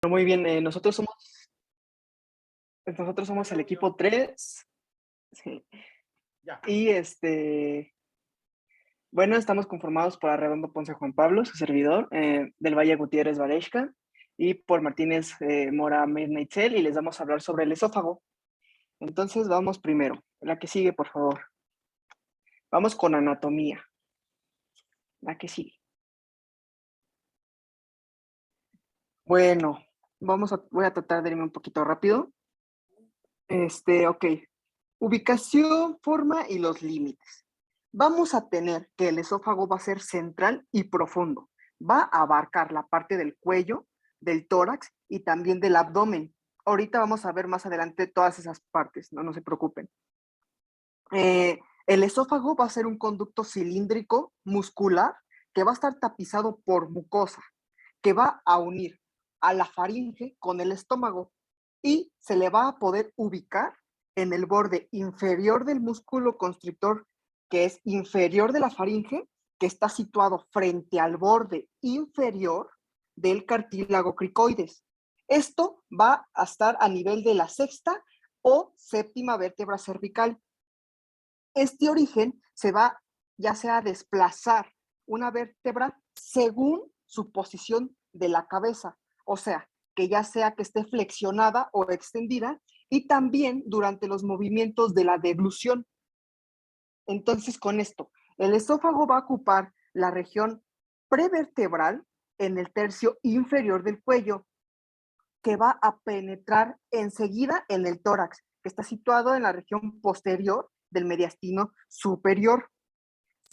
Muy bien, nosotros somos el equipo 3. Sí. Ya. Y bueno, estamos conformados por Arredondo Ponce Juan Pablo, su servidor, del Valle Gutiérrez Valesca, y por Martínez Mora Mirna Itzel, y les vamos a hablar sobre el esófago. Entonces, vamos primero. La que sigue, por favor. Vamos con anatomía. La que sigue. Bueno, voy a tratar de irme un poquito rápido. Ok. Ubicación, forma y los límites. Vamos a tener que el esófago va a ser central y profundo. Va a abarcar la parte del cuello, del tórax y también del abdomen. Ahorita vamos a ver más adelante todas esas partes, no se preocupen. El esófago va a ser un conducto cilíndrico muscular que va a estar tapizado por mucosa, que va a unir a la faringe con el estómago y se le va a poder ubicar en el borde inferior del músculo constrictor, que es inferior de la faringe, que está situado frente al borde inferior del cartílago cricoides. Esto va a estar a nivel de la sexta o séptima vértebra cervical. Este origen se va ya sea a desplazar una vértebra según su posición de la cabeza, o sea, que ya sea que esté flexionada o extendida, y también durante los movimientos de la deglución. Entonces, con esto, el esófago va a ocupar la región prevertebral en el tercio inferior del cuello, que va a penetrar enseguida en el tórax, que está situado en la región posterior del mediastino superior.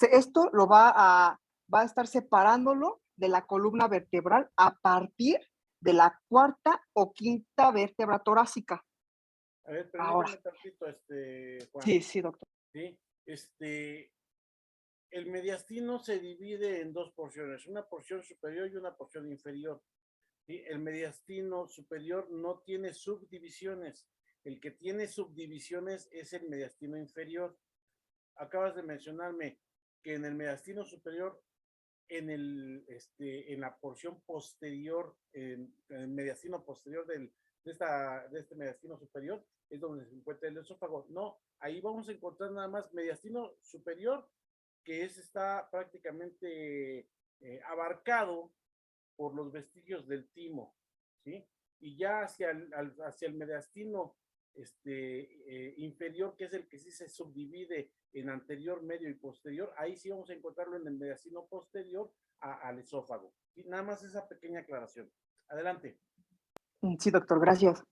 Esto va a estar separándolo de la columna vertebral a partir de la cuarta o quinta vértebra torácica. A ver, Ahora, permíteme tantito, Juan. sí, sí, doctor. ¿Sí? El mediastino se divide en dos porciones, una porción superior y una porción inferior. ¿Sí? El mediastino superior no tiene subdivisiones. El que tiene subdivisiones es el mediastino inferior. Acabas de mencionarme que en el mediastino superior, en la porción posterior, en el mediastino posterior de este mediastino superior, es donde se encuentra el esófago. No, ahí vamos a encontrar nada más mediastino superior, que está prácticamente abarcado por los vestigios del timo, ¿sí? Y ya hacia el mediastino inferior, que es el que sí se subdivide en anterior, medio y posterior, ahí sí vamos a encontrarlo en el mediastino posterior al esófago. Y nada más esa pequeña aclaración. Adelante. Sí, doctor, gracias.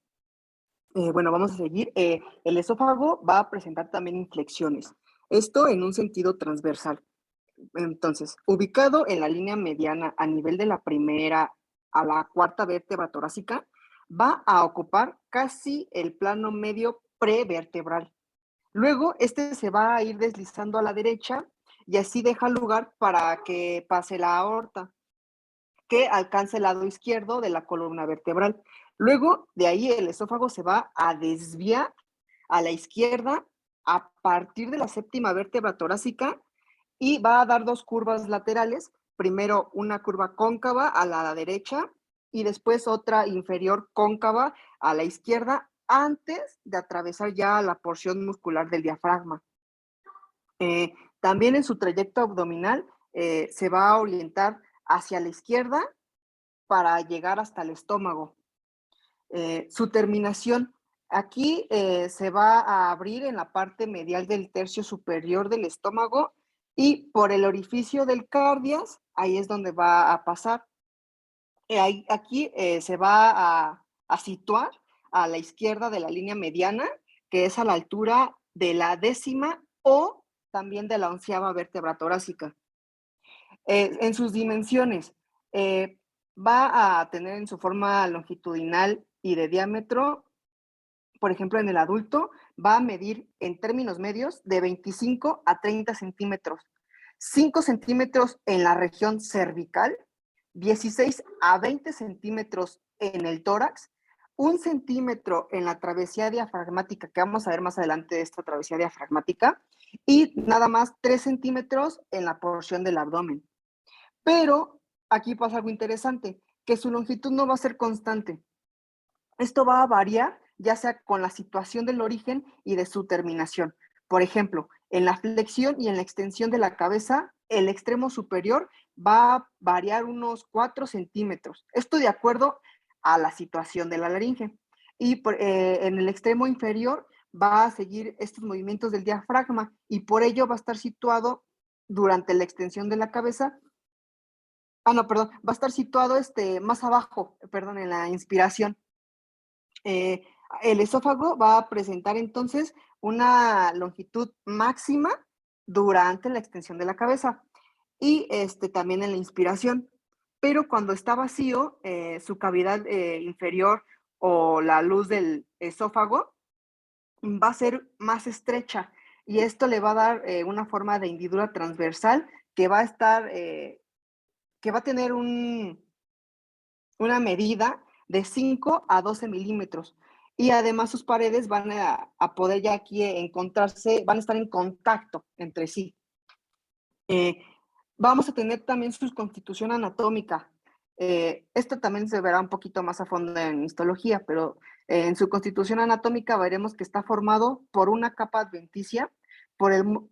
Bueno, vamos a seguir. El esófago va a presentar también inflexiones. Esto en un sentido transversal. Entonces, ubicado en la línea mediana a nivel de la primera a la cuarta vértebra torácica, va a ocupar casi el plano medio prevertebral. Luego, este se va a ir deslizando a la derecha y así deja lugar para que pase la aorta, que alcance el lado izquierdo de la columna vertebral. Luego, de ahí el esófago se va a desviar a la izquierda a partir de la séptima vértebra torácica y va a dar dos curvas laterales, primero una curva cóncava a la derecha y después otra inferior cóncava a la izquierda antes de atravesar ya la porción muscular del diafragma. También en su trayecto abdominal se va a orientar hacia la izquierda para llegar hasta el estómago. Su terminación, aquí se va a abrir en la parte medial del tercio superior del estómago y por el orificio del cardias, ahí es donde va a pasar. Aquí se va a situar a la izquierda de la línea mediana, que es a la altura de la décima o también de la onceava vértebra torácica. En sus dimensiones, va a tener en su forma longitudinal y de diámetro, por ejemplo, en el adulto, va a medir en términos medios de 25 a 30 centímetros, 5 centímetros en la región cervical, 16 a 20 centímetros en el tórax, 1 centímetro en la travesía diafragmática, que vamos a ver más adelante de esta travesía diafragmática, y nada más 3 centímetros en la porción del abdomen. Pero aquí pasa algo interesante. que su longitud no va a ser constante. Esto va a variar ya sea con la situación del origen y de su terminación. Por ejemplo, en la flexión y en la extensión de la cabeza, el extremo superior va a variar unos 4 centímetros. Esto de acuerdo a la situación de la laringe. Y en el extremo inferior va a seguir estos movimientos del diafragma y por ello va a estar situado durante la extensión de la cabeza. No, perdón, va a estar situado más abajo, perdón, en la inspiración. Eh, el esófago va a presentar entonces una longitud máxima durante la extensión de la cabeza y también en la inspiración. Pero cuando está vacío, su cavidad inferior o la luz del esófago va a ser más estrecha y esto le va a dar una forma de hendidura transversal que va a estar, que va a tener una medida de 5 a 12 milímetros. Y además sus paredes van a poder ya aquí encontrarse, van a estar en contacto entre sí. Vamos a tener también su constitución anatómica. Esto también se verá un poquito más a fondo en histología, pero en su constitución anatómica veremos que está formado por una capa adventicia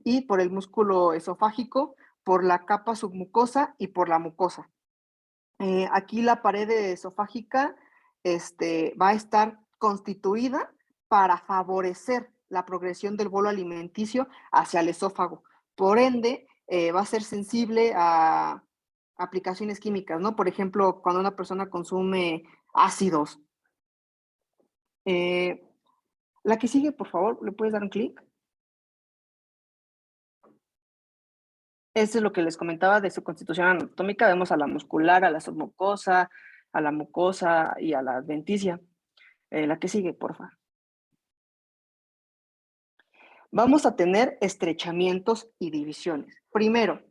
y por el músculo esofágico, por la capa submucosa y por la mucosa. Aquí la pared esofágica va a estar constituida para favorecer la progresión del bolo alimenticio hacia el esófago. Por ende, va a ser sensible a aplicaciones químicas, ¿no? Por ejemplo, cuando una persona consume ácidos. La que sigue, por favor, ¿le puedes dar un clic? Eso es lo que les comentaba de su constitución anatómica. Vemos a la muscular, a la submucosa, a la mucosa y a la adventicia. La que sigue, por favor. Vamos a tener estrechamientos y divisiones. Primero,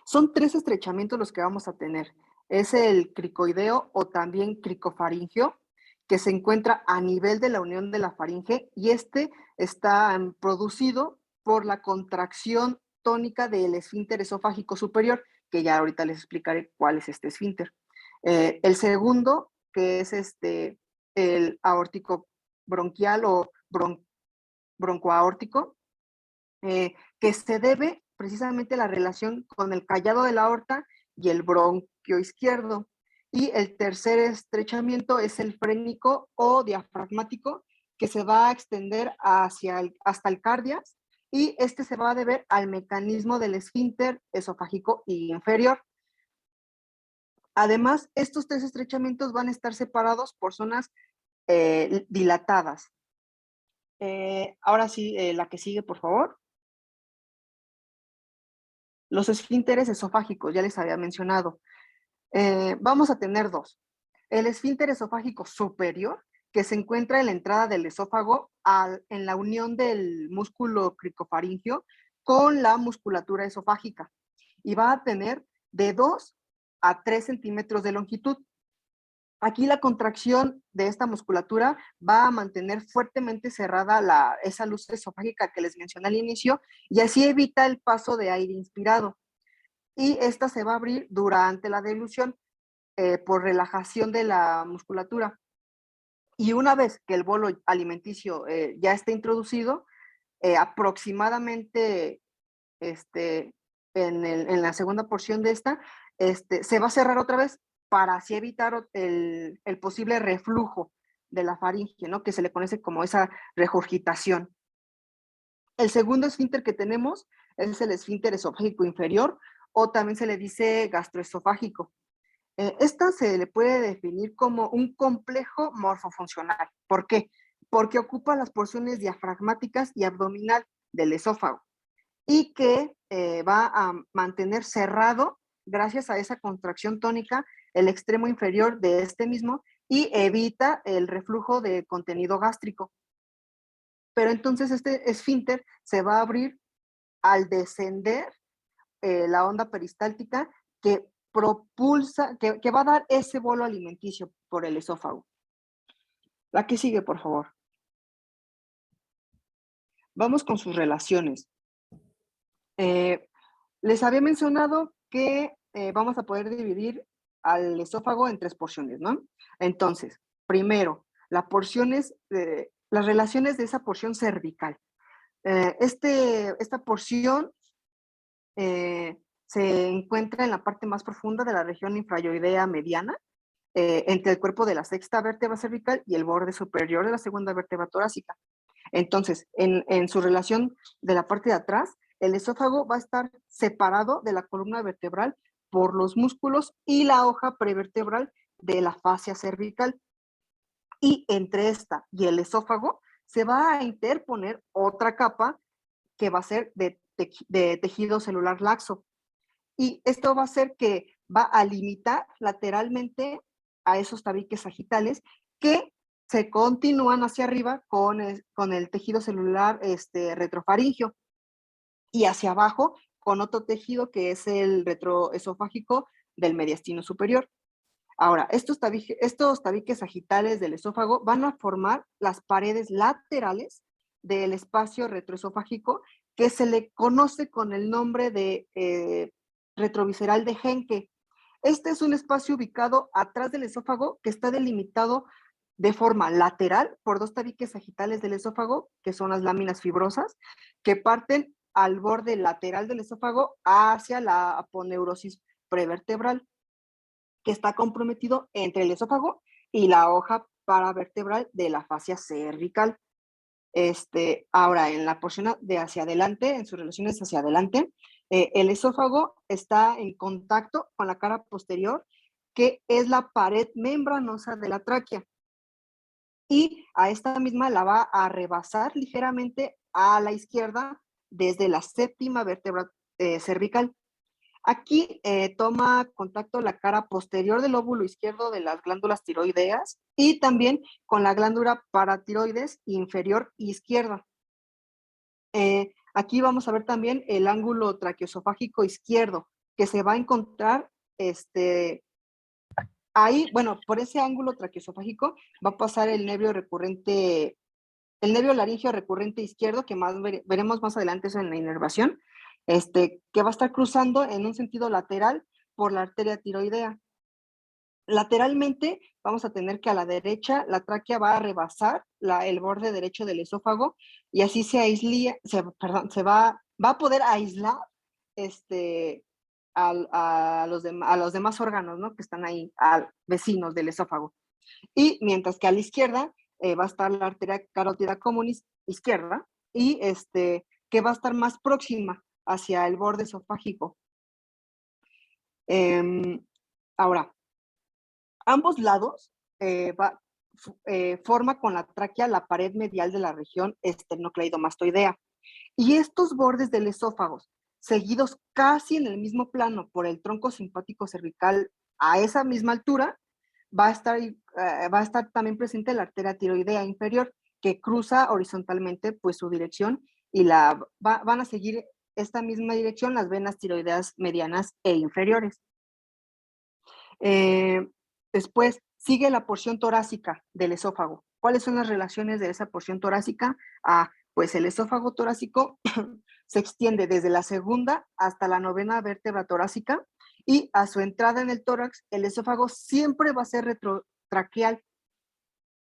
son 3 estrechamientos los que vamos a tener. Es el cricoideo o también cricofaringio, que se encuentra a nivel de la unión de la faringe y está producido por la contracción tónica del esfínter esofágico superior, que ya ahorita les explicaré cuál es este esfínter. El segundo, que es el aórtico bronquial o broncoaórtico, que se debe precisamente a la relación con el callado de la aorta y el bronquio izquierdo. Y el tercer estrechamiento es el frénico o diafragmático, que se va a extender hasta el cardias y se va a deber al mecanismo del esfínter esofágico inferior. Además, estos 3 estrechamientos van a estar separados por zonas dilatadas. Ahora sí, la que sigue, por favor. Los esfínteres esofágicos, ya les había mencionado. Vamos a tener 2. El esfínter esofágico superior, que se encuentra en la entrada del esófago en la unión del músculo cricofaringio con la musculatura esofágica y va a tener de 2 a 3 centímetros de longitud. Aquí la contracción de esta musculatura va a mantener fuertemente cerrada esa luz esofágica que les mencioné al inicio y así evita el paso de aire inspirado. Y esta se va a abrir durante la dilución por relajación de la musculatura. Y una vez que el bolo alimenticio ya esté introducido, aproximadamente en la segunda porción de se va a cerrar otra vez para así evitar el posible reflujo de la faringe, ¿no? Que se le conoce como esa regurgitación. El segundo esfínter que tenemos es el esfínter esofágico inferior o también se le dice gastroesofágico. Esta se le puede definir como un complejo morfofuncional. ¿Por qué? Porque ocupa las porciones diafragmáticas y abdominal del esófago y que va a mantener cerrado, gracias a esa contracción tónica, el extremo inferior de este mismo y evita el reflujo de contenido gástrico. Pero entonces este esfínter se va a abrir al descender la onda peristáltica que propulsa, que va a dar ese bolo alimenticio por el esófago. La que sigue, por favor. Vamos con sus relaciones. Les había mencionado que vamos a poder dividir al esófago en 3 porciones, ¿no? Entonces, primero, las relaciones de esa porción cervical. Esta porción se encuentra en la parte más profunda de la región infrayoidea mediana, entre el cuerpo de la sexta vértebra cervical y el borde superior de la segunda vértebra torácica. Entonces, en su relación de la parte de atrás, el esófago va a estar separado de la columna vertebral por los músculos y la hoja prevertebral de la fascia cervical. Y entre esta y el esófago se va a interponer otra capa que va a ser de tejido celular laxo. Y esto va a hacer que va a limitar lateralmente a esos tabiques sagitales que se continúan hacia arriba con el tejido celular retrofaringio y hacia abajo con otro tejido que es el retroesofágico del mediastino superior. Ahora, estos tabiques sagitales del esófago van a formar las paredes laterales del espacio retroesofágico que se le conoce con el nombre de retrovisceral de Henke. Este es un espacio ubicado atrás del esófago que está delimitado de forma lateral por 2 tabiques sagitales del esófago, que son las láminas fibrosas, que parten al borde lateral del esófago hacia la aponeurosis prevertebral, que está comprometido entre el esófago y la hoja paravertebral de la fascia cervical. Ahora, en la porción de hacia adelante, en sus relaciones hacia adelante, el esófago está en contacto con la cara posterior, que es la pared membranosa de la tráquea. Y a esta misma la va a rebasar ligeramente a la izquierda desde la séptima vértebra cervical. Aquí toma contacto la cara posterior del lóbulo izquierdo de las glándulas tiroideas y también con la glándula paratiroides inferior izquierda. Aquí vamos a ver también el ángulo traqueosofágico izquierdo, que se va a encontrar ahí, bueno, por ese ángulo traqueosofágico va a pasar el nervio recurrente, el nervio laringio recurrente izquierdo, que veremos más adelante eso en la inervación, que va a estar cruzando en un sentido lateral por la arteria tiroidea. Lateralmente vamos a tener que a la derecha la tráquea va a rebasar el borde derecho del esófago y así va a poder aislar a los demás órganos, ¿no? Que están ahí, vecinos del esófago. Y mientras que a la izquierda va a estar la arteria carótida común izquierda y que va a estar más próxima hacia el borde esofágico. Ahora, ambos lados forma con la tráquea la pared medial de la región esternocleidomastoidea. Y estos bordes del esófago, seguidos casi en el mismo plano por el tronco simpático cervical a esa misma altura, va a estar también presente la arteria tiroidea inferior, que cruza horizontalmente pues su dirección y van a seguir esta misma dirección las venas tiroideas medianas e inferiores. Después sigue la porción torácica del esófago. ¿Cuáles son las relaciones de esa porción torácica? Pues el esófago torácico se extiende desde la segunda hasta la novena vértebra torácica y a su entrada en el tórax, el esófago siempre va a ser retrotraqueal.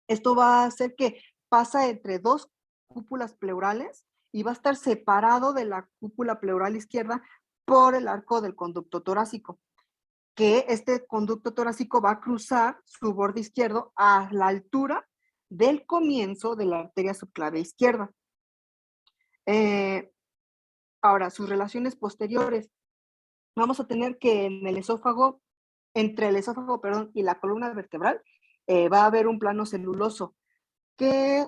Esto va a hacer que pasa entre 2 cúpulas pleurales y va a estar separado de la cúpula pleural izquierda por el arco del conducto torácico, que este conducto torácico va a cruzar su borde izquierdo a la altura del comienzo de la arteria subclavia izquierda. Ahora, sus relaciones posteriores. Vamos a tener que en el esófago, entre el esófago, perdón, y la columna vertebral, va a haber un plano celuloso que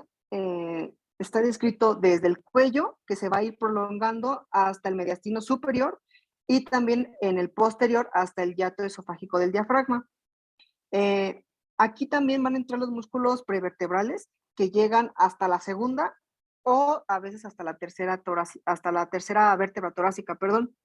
está descrito desde el cuello, que se va a ir prolongando hasta el mediastino superior, y también en el posterior hasta el hiato esofágico del diafragma. Aquí también van a entrar los músculos prevertebrales que llegan hasta la segunda o a veces hasta la tercera vértebra torácica, perdón.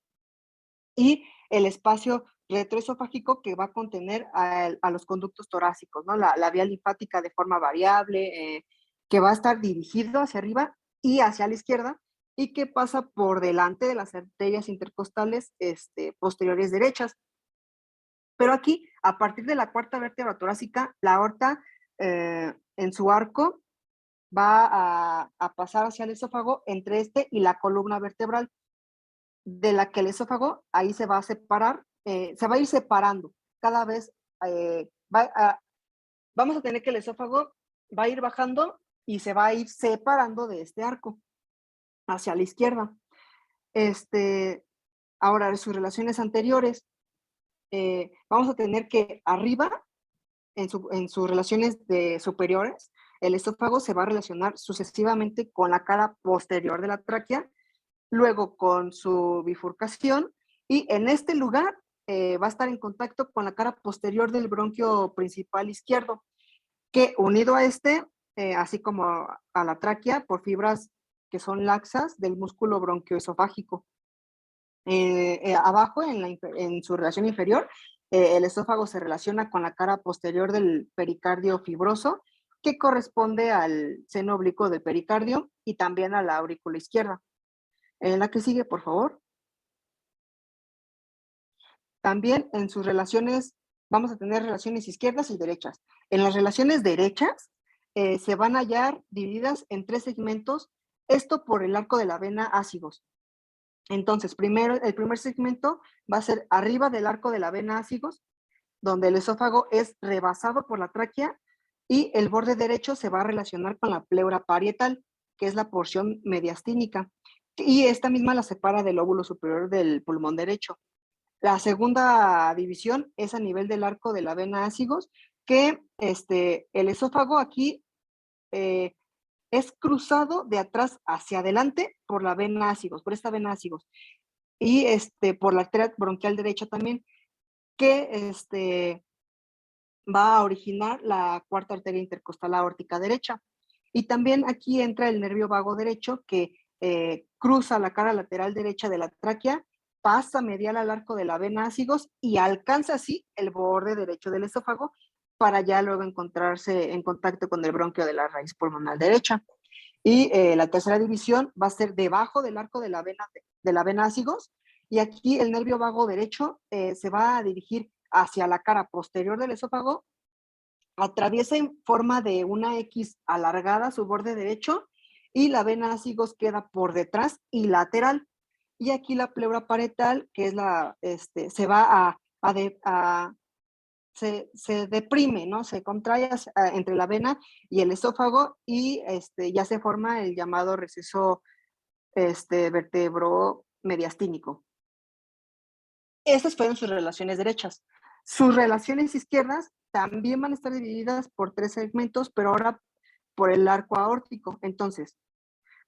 Y el espacio retroesofágico que va a contener a los conductos torácicos, ¿no? La vía linfática de forma variable, que va a estar dirigido hacia arriba y hacia la izquierda y que pasa por delante de las arterias intercostales posteriores derechas. Pero aquí, a partir de la cuarta vértebra torácica, la aorta en su arco va a pasar hacia el esófago entre este y la columna vertebral, de la que el esófago ahí se va a separar, se va a ir separando. Cada vez vamos a tener que el esófago va a ir bajando y se va a ir separando de este arco hacia la izquierda. Ahora, en sus relaciones anteriores, vamos a tener que arriba, en sus relaciones superiores, el esófago se va a relacionar sucesivamente con la cara posterior de la tráquea, luego con su bifurcación, y en este lugar va a estar en contacto con la cara posterior del bronquio principal izquierdo, que unido a este, así como a la tráquea, por fibras que son laxas del músculo bronquioesofágico. Abajo, en su relación inferior, el esófago se relaciona con la cara posterior del pericardio fibroso, que corresponde al seno oblicuo del pericardio y también a la aurícula izquierda. En la que sigue, por favor. También en sus relaciones, vamos a tener relaciones izquierdas y derechas. En las relaciones derechas se van a hallar divididas en 3 segmentos, esto por el arco de la vena ácigos. Entonces, el primer segmento va a ser arriba del arco de la vena ácigos, donde el esófago es rebasado por la tráquea, y el borde derecho se va a relacionar con la pleura parietal, que es la porción mediastínica, y esta misma la separa del lóbulo superior del pulmón derecho. La segunda división es a nivel del arco de la vena ácigos, que el esófago aquí es cruzado de atrás hacia adelante por la vena ácigos, por esta vena ácigos, y por la arteria bronquial derecha también, que va a originar la cuarta arteria intercostal aórtica derecha. Y también aquí entra el nervio vago derecho, que cruza la cara lateral derecha de la tráquea, pasa medial al arco de la vena ácigos y alcanza así el borde derecho del esófago, para ya luego encontrarse en contacto con el bronquio de la raíz pulmonar derecha. Y la tercera división va a ser debajo del arco de la vena ácigos, y aquí el nervio vago derecho se va a dirigir hacia la cara posterior del esófago, atraviesa en forma de una X alargada su borde derecho, y la vena ácigos queda por detrás y lateral. Y aquí la pleura parietal, que es se va se deprime, ¿no? Se contrae entre la vena y el esófago, y ya se forma el llamado receso vertebro-mediastínico. Estas fueron sus relaciones derechas. Sus relaciones izquierdas también van a estar divididas por 3 segmentos, pero ahora por el arco aórtico. Entonces,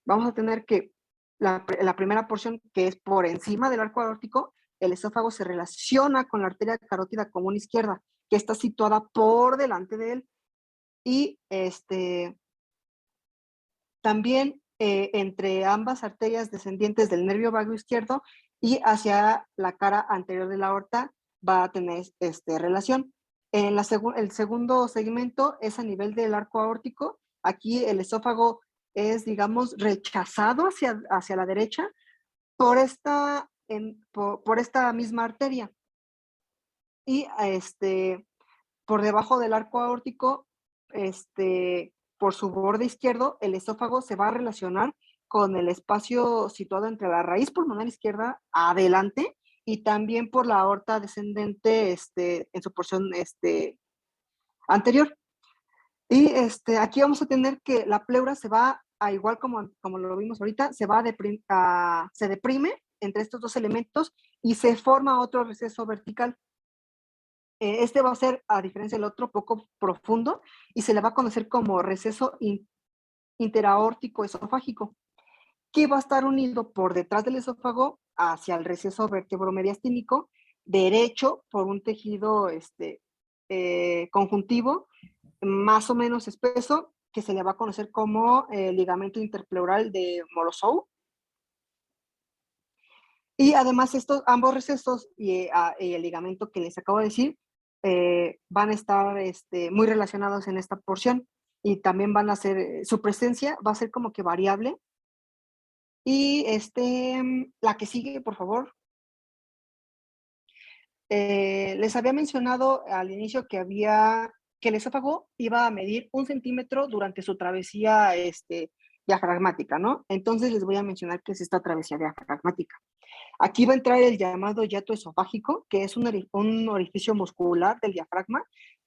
vamos a tener que la primera porción, que es por encima del arco aórtico, el esófago se relaciona con la arteria carótida común izquierda, que está situada por delante de él, y también entre ambas arterias descendientes del nervio vago izquierdo y hacia la cara anterior de la aorta va a tener relación. El segundo segmento es a nivel del arco aórtico. Aquí el esófago es, digamos, rechazado hacia la derecha por esta misma arteria. Y por debajo del arco aórtico, por su borde izquierdo, el esófago se va a relacionar con el espacio situado entre la raíz pulmonar izquierda adelante, y también por la aorta descendente en su porción anterior. Y aquí vamos a tener que la pleura se va a, igual como lo vimos ahorita, se deprime entre estos 2 elementos y se forma otro receso vertical. Este va a ser, a diferencia del otro, poco profundo, y se le va a conocer como receso interaórtico esofágico, que va a estar unido por detrás del esófago hacia el receso vertebromediastínico derecho por un tejido conjuntivo más o menos espeso, que se le va a conocer como ligamento interpleural de Morozov. Y además ambos recesos y el ligamento que les acabo de decir van a estar muy relacionados en esta porción, y también van a ser, su presencia va a ser como que variable. Y la que sigue, por favor. les había mencionado al inicio que el esófago iba a medir 1 centímetro durante su travesía diafragmática, ¿no? Entonces les voy a mencionar qué es esta travesía diafragmática. Aquí va a entrar el llamado hiato esofágico, que es un orificio muscular del diafragma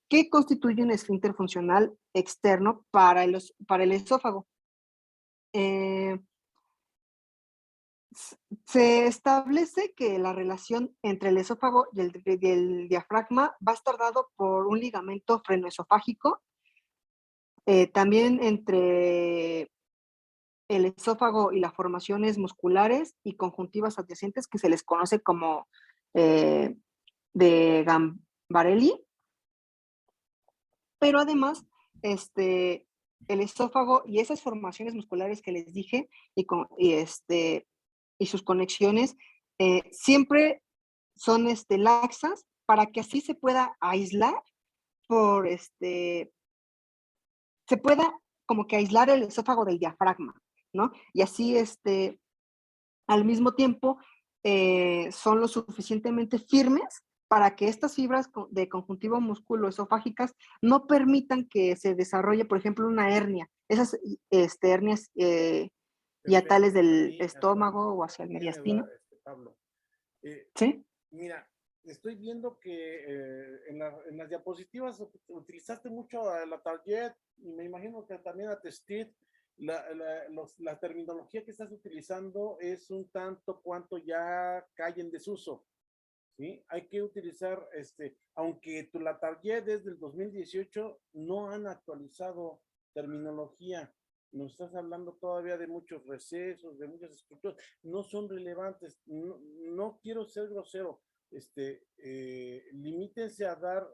que constituye un esfínter funcional externo para el esófago. Eh, Se establece que la relación entre el esófago y el diafragma va a estar dado por un ligamento frenoesofágico, también entre el esófago y las formaciones musculares y conjuntivas adyacentes que se les conoce como eh, de Gambarelli, pero además el esófago y esas formaciones musculares que les dije y sus conexiones siempre son laxas para que así se pueda aislar por se pueda como que aislar el esófago del diafragma, ¿no? Y así al mismo tiempo son lo suficientemente firmes para que estas fibras de conjuntivo musculoesofágicas no permitan que se desarrolle, por ejemplo, una hernia. Esas hernias hiatales Perfecto. del Sí, estómago o hacia el muy bien, mediastino. Pablo. Eh, ¿Sí? Mira, estoy viendo que en las diapositivas utilizaste mucho a la target y me imagino que también a Testit. La terminología que estás utilizando es un tanto cuanto ya cae en desuso. ¿Sí? Hay que utilizar, aunque la target desde el 2018 no han actualizado terminología. Nos estás hablando todavía de muchos recesos, de muchas estructuras, no son relevantes. No, no quiero ser grosero. Limítense a dar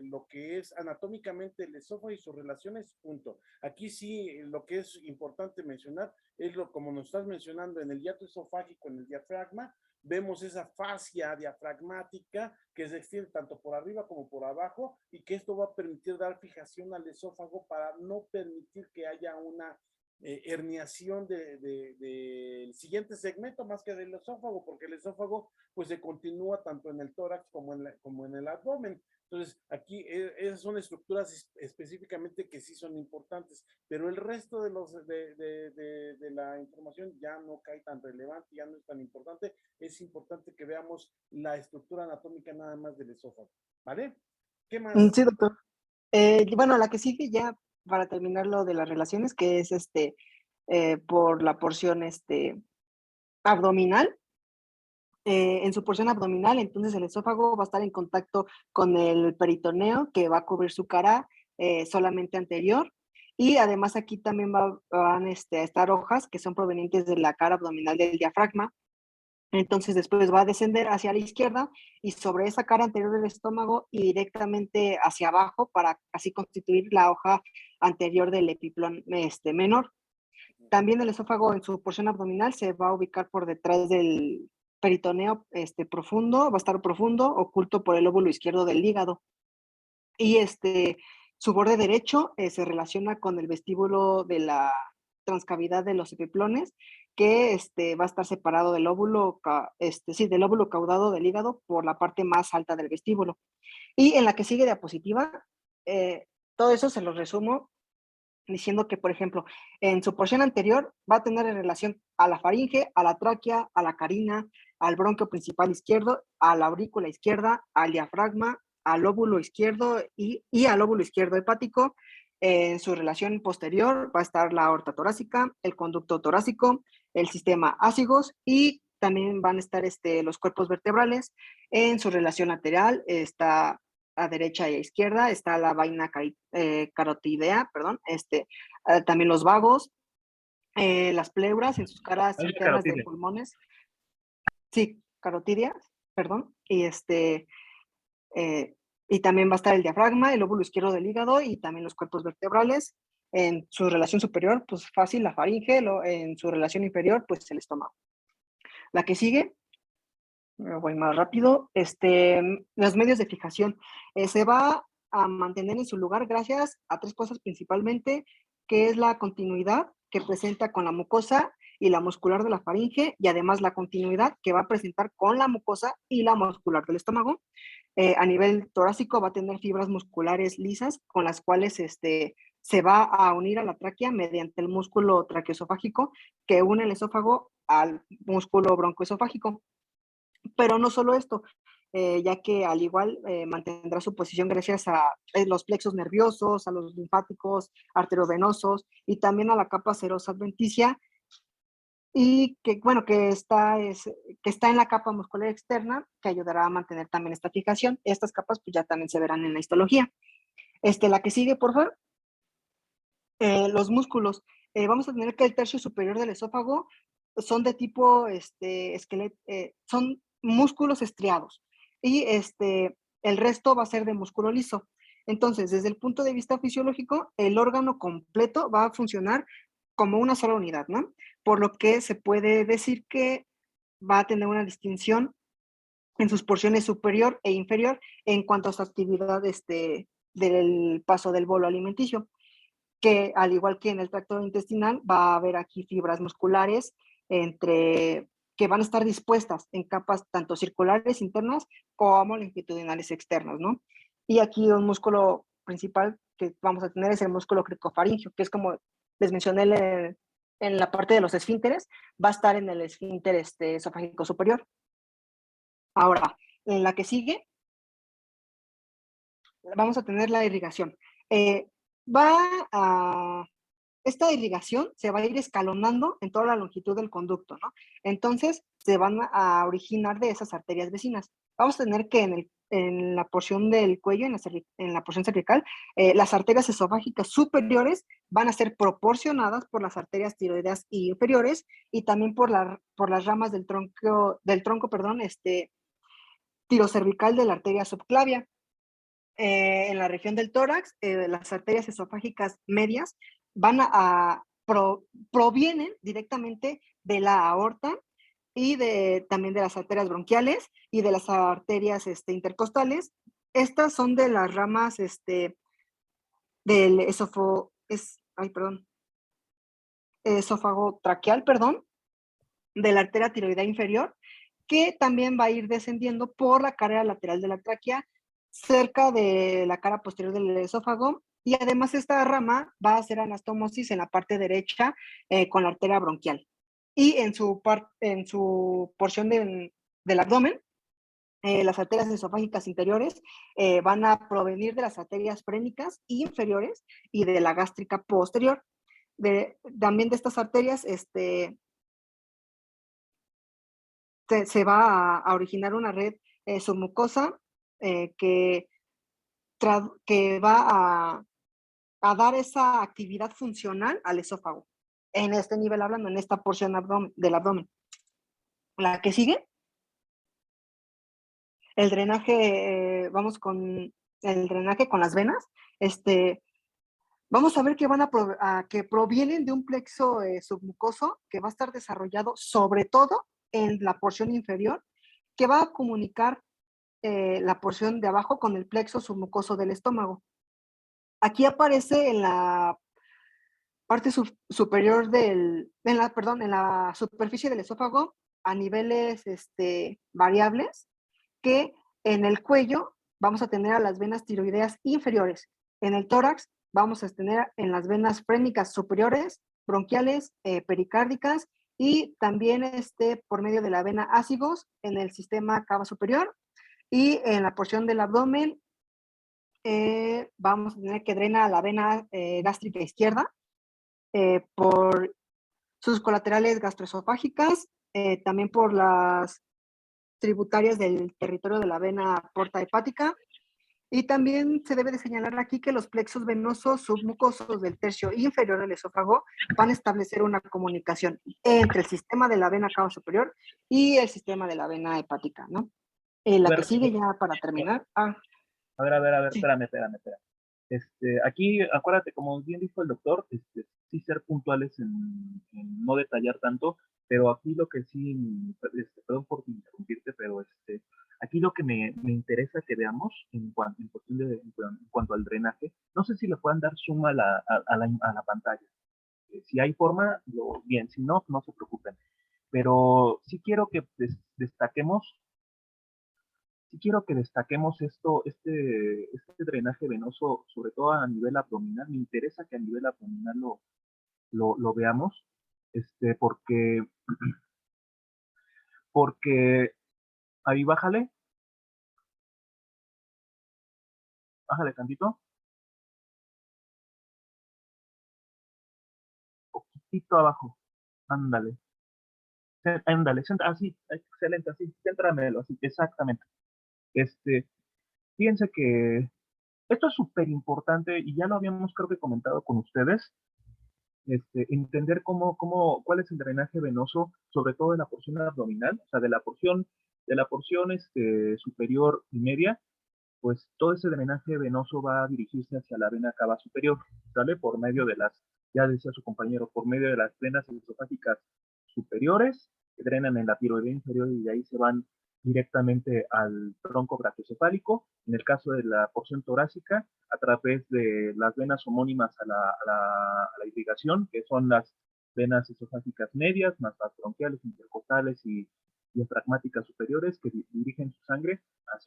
lo que es anatómicamente el esófago y sus relaciones, punto. Aquí sí, lo que es importante mencionar es como nos estás mencionando en el hiato esofágico, en el diafragma, vemos esa fascia diafragmática que se extiende tanto por arriba como por abajo y que esto va a permitir dar fijación al esófago para no permitir que haya una herniación del siguiente segmento más que del esófago, porque el esófago pues se continúa tanto en el tórax como en el abdomen. Entonces, aquí esas son estructuras específicamente que sí son importantes, pero el resto de la información ya no cae tan relevante, ya no es tan importante. Es importante que veamos la estructura anatómica nada más del esófago, ¿vale? ¿Qué más? Sí, doctor. Bueno, la que sigue ya para terminar lo de las relaciones, que es por la porción abdominal. En su porción abdominal, entonces el esófago va a estar en contacto con el peritoneo, que va a cubrir su cara solamente anterior. Y además aquí también van a estar hojas que son provenientes de la cara abdominal del diafragma. Entonces después va a descender hacia la izquierda y sobre esa cara anterior del estómago y directamente hacia abajo para así constituir la hoja anterior del epiplón menor. También el esófago en su porción abdominal se va a ubicar por detrás del peritoneo profundo, va a estar profundo, oculto por el lóbulo izquierdo del hígado. Y su borde derecho se relaciona con el vestíbulo de la transcavidad de los epiplones, que va a estar separado del lóbulo caudado del hígado por la parte más alta del vestíbulo. Y en la que sigue diapositiva, todo eso se lo resumo diciendo que, por ejemplo, en su porción anterior va a tener en relación a la faringe, a la tráquea, a la carina, al bronquio principal izquierdo, a la aurícula izquierda, al diafragma, al lóbulo izquierdo y al lóbulo izquierdo hepático. En su relación posterior va a estar la aorta torácica, el conducto torácico, el sistema ácigos y también van a estar los cuerpos vertebrales. En su relación lateral está a derecha y a izquierda, está la vaina carotidea, perdón, también los vagos, las pleuras en sus caras Hay una internas de carotidia. pulmones, sí, carotidias, perdón, eh, y también va a estar el diafragma, el lóbulo izquierdo del hígado y también los cuerpos vertebrales. En su relación superior, pues fácil, la faringe, en su relación inferior, pues el estómago. La que sigue, me voy más rápido, los medios de fijación. Se va a mantener en su lugar gracias a tres cosas principalmente, que es la continuidad que presenta con la mucosa y la muscular de la faringe, y además la continuidad que va a presentar con la mucosa y la muscular del estómago. A nivel torácico va a tener fibras musculares lisas con las cuales se va a unir a la tráquea mediante el músculo traqueosofágico que une el esófago al músculo broncoesofágico. Pero no solo esto, ya que al igual mantendrá su posición gracias a los plexos nerviosos, a los linfáticos, arteriovenosos y también a la capa serosa adventicia, y que, bueno, que está en la capa muscular externa, que ayudará a mantener también esta fijación. Estas capas pues ya también se verán en la histología. La que sigue, por favor, los músculos. Vamos a tener que el tercio superior del esófago son de tipo esqueleto, son músculos estriados y el resto va a ser de músculo liso. Entonces, desde el punto de vista fisiológico, el órgano completo va a funcionar como una sola unidad, ¿no? Por lo que se puede decir que va a tener una distinción en sus porciones superior e inferior en cuanto a su actividad del paso del bolo alimenticio, que al igual que en el tracto intestinal va a haber aquí fibras musculares que van a estar dispuestas en capas tanto circulares internas como longitudinales externas, ¿no? Y aquí un músculo principal que vamos a tener es el músculo cricofaringio, que es como les mencioné en la parte de los esfínteres, va a estar en el esfínter esofágico superior. Ahora, en la que sigue, vamos a tener la irrigación. Eh, va a Esta irrigación se va a ir escalonando en toda la longitud del conducto, ¿no? Entonces, se van a originar de esas arterias vecinas. Vamos a tener que en la porción del cuello, en la porción cervical, las arterias esofágicas superiores van a ser proporcionadas por las arterias tiroideas inferiores y también por las ramas del tronco, perdón, tirocervical de la arteria subclavia. En la región del tórax, las arterias esofágicas medias provienen directamente de la aorta y también de las arterias bronquiales y de las arterias intercostales. Estas son de las ramas del esófago traqueal, perdón, de la arteria tiroidea inferior, que también va a ir descendiendo por la carrera lateral de la tráquea, cerca de la cara posterior del esófago, y además esta rama va a hacer anastomosis en la parte derecha con la arteria bronquial. Y en su porción del abdomen, las arterias esofágicas interiores van a provenir de las arterias frénicas inferiores y de la gástrica posterior. También de estas arterias, se va a originar una red submucosa que va a dar esa actividad funcional al esófago. En este nivel hablando, en esta porción del abdomen. La que sigue, el drenaje, vamos con el drenaje con las venas. Vamos a ver que que provienen de un plexo submucoso que va a estar desarrollado sobre todo en la porción inferior, que va a comunicar la porción de abajo con el plexo submucoso del estómago. Aquí aparece en la parte superior en la superficie del esófago a niveles variables, que en el cuello vamos a tener a las venas tiroideas inferiores. En el tórax vamos a tener en las venas frénicas superiores, bronquiales, pericárdicas, y también por medio de la vena ácigos en el sistema cava superior. Y en la porción del abdomen vamos a tener que drena la vena gástrica izquierda por sus colaterales gastroesofágicas, también por las tributarias del territorio de la vena porta hepática. Y también se debe de señalar aquí que los plexos venosos submucosos del tercio inferior del esófago van a establecer una comunicación entre el sistema de la vena cava superior y el sistema de la vena hepática, ¿no? A La que ver, sigue ya para terminar. a ver, Sí. espérame. Aquí, acuérdate, como bien dijo el doctor, sí ser puntuales en no detallar tanto, pero aquí lo que sí, perdón por interrumpirte, pero aquí lo que me interesa que veamos en cuanto al drenaje, no sé si le puedan dar suma a la pantalla. Si hay forma, bien, si no, no se preocupen. Pero sí quiero que destaquemos, este drenaje venoso, sobre todo a nivel abdominal. Me interesa que a nivel abdominal lo veamos, porque, porque ahí bájale tantito, poquitito abajo, ándale, ándale, así, excelente, así, céntramelo, así, exactamente. Este, Fíjense que esto es súper importante y ya lo habíamos creo que comentado con ustedes, entender cuál es el drenaje venoso, sobre todo de la porción abdominal, o sea, de la porción superior y media, pues todo ese drenaje venoso va a dirigirse hacia la vena cava superior, ¿sale? Por medio de ya decía su compañero, por medio de las venas esofágicas superiores, que drenan en la tiroidea inferior y de ahí se van directamente al tronco brachiocefálico. En el caso de la porción torácica, a través de las venas homónimas a la irrigación, que son las venas esofágicas medias, más las bronquiales, intercostales y diafragmáticas superiores, que dirigen su sangre al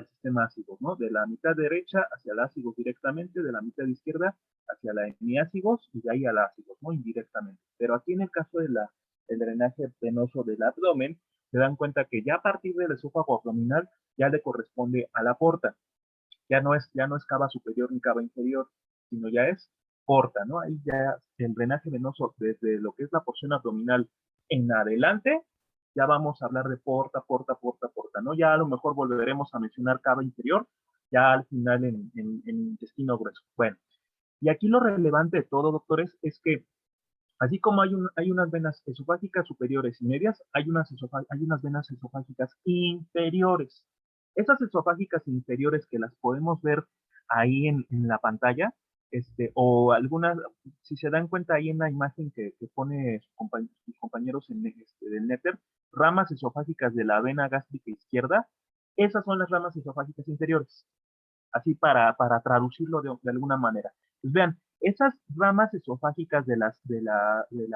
sistema ácido, ¿no? De la mitad derecha hacia el ácido directamente, de la mitad izquierda hacia la hemiácigos y de ahí al ácido, ¿no? Indirectamente. Pero aquí en el caso del drenaje venoso del abdomen, se dan cuenta que ya a partir del esófago abdominal ya le corresponde a la porta. Ya no es cava superior ni cava inferior, sino ya es porta, ¿no? Ahí ya el drenaje venoso desde lo que es la porción abdominal en adelante, ya vamos a hablar de porta, porta, porta, porta, ¿no? Ya a lo mejor volveremos a mencionar cava inferior, ya al final en intestino grueso. Bueno, y aquí lo relevante de todo, doctores, es que así como hay unas venas esofágicas superiores y medias, hay unas venas esofágicas inferiores. Esas esofágicas inferiores que las podemos ver ahí en la pantalla, o algunas, si se dan cuenta ahí en la imagen que pone sus compañeros del Netter, ramas esofágicas de la vena gástrica izquierda, esas son las ramas esofágicas inferiores, así para traducirlo de alguna manera. Pues vean, esas ramas esofágicas de la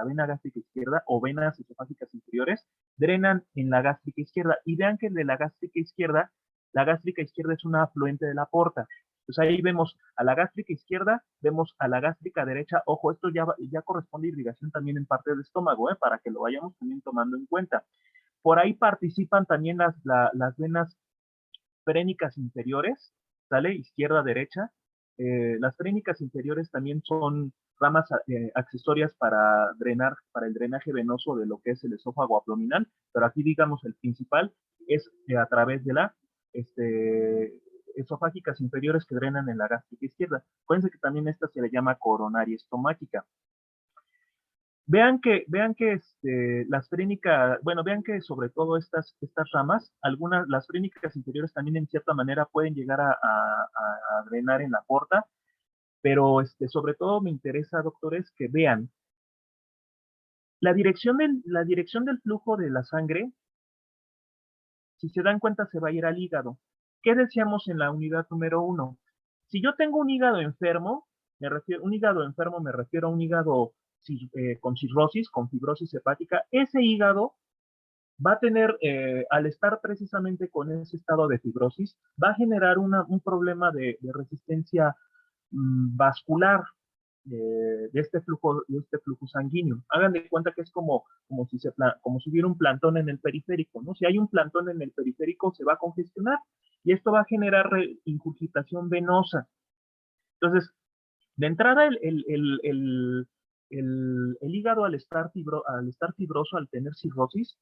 vena gástrica izquierda o venas esofágicas inferiores drenan en la gástrica izquierda. Y vean que de la gástrica izquierda es una afluente de la porta. Pues ahí vemos a la gástrica izquierda, vemos a la gástrica derecha. Ojo, esto ya corresponde a irrigación también en parte del estómago, para que lo vayamos también tomando en cuenta. Por ahí participan también las venas frénicas inferiores, ¿sale? Izquierda, derecha. Las frénicas inferiores también son ramas accesorias para el drenaje venoso de lo que es el esófago abdominal, pero aquí digamos el principal es a través de la esofágicas inferiores que drenan en la gástrica izquierda. Acuérdense que también esta se le llama coronaria estomática. Las frénicas, bueno, vean que sobre todo estas ramas, las frénicas inferiores también en cierta manera pueden llegar a drenar en la porta, pero sobre todo me interesa, doctores, que vean la dirección del flujo de la sangre. Si se dan cuenta, se va a ir al hígado. ¿Qué decíamos en la unidad número 1? Si yo tengo un hígado enfermo, me refiero a un hígado con cirrosis, con fibrosis hepática. Ese hígado va a tener, al estar precisamente con ese estado de fibrosis, va a generar un problema de resistencia vascular de este flujo sanguíneo. Hagan de cuenta que es como si hubiera un plantón en el periférico, ¿no? Si hay un plantón en el periférico, se va a congestionar y esto va a generar ingurgitación venosa. Entonces, de entrada, el hígado al estar fibroso, al tener cirrosis,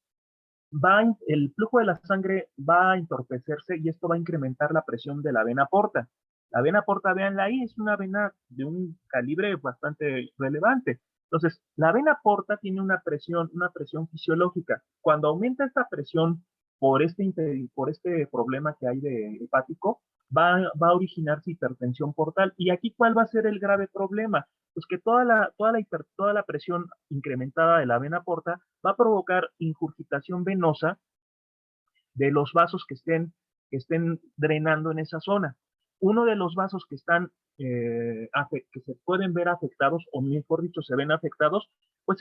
el flujo de la sangre va a entorpecerse y esto va a incrementar la presión de la vena porta. La vena porta, véanla ahí, es una vena de un calibre bastante relevante. Entonces, la vena porta tiene una presión fisiológica. Cuando aumenta esta presión por este problema que hay de hepático, va a originarse hipertensión portal. ¿Y aquí cuál va a ser el grave problema? Pues que toda la presión incrementada de la vena porta va a provocar ingurgitación venosa de los vasos que estén drenando en esa zona. Uno de los vasos que están que se pueden ver afectados, o mejor dicho, se ven afectados, pues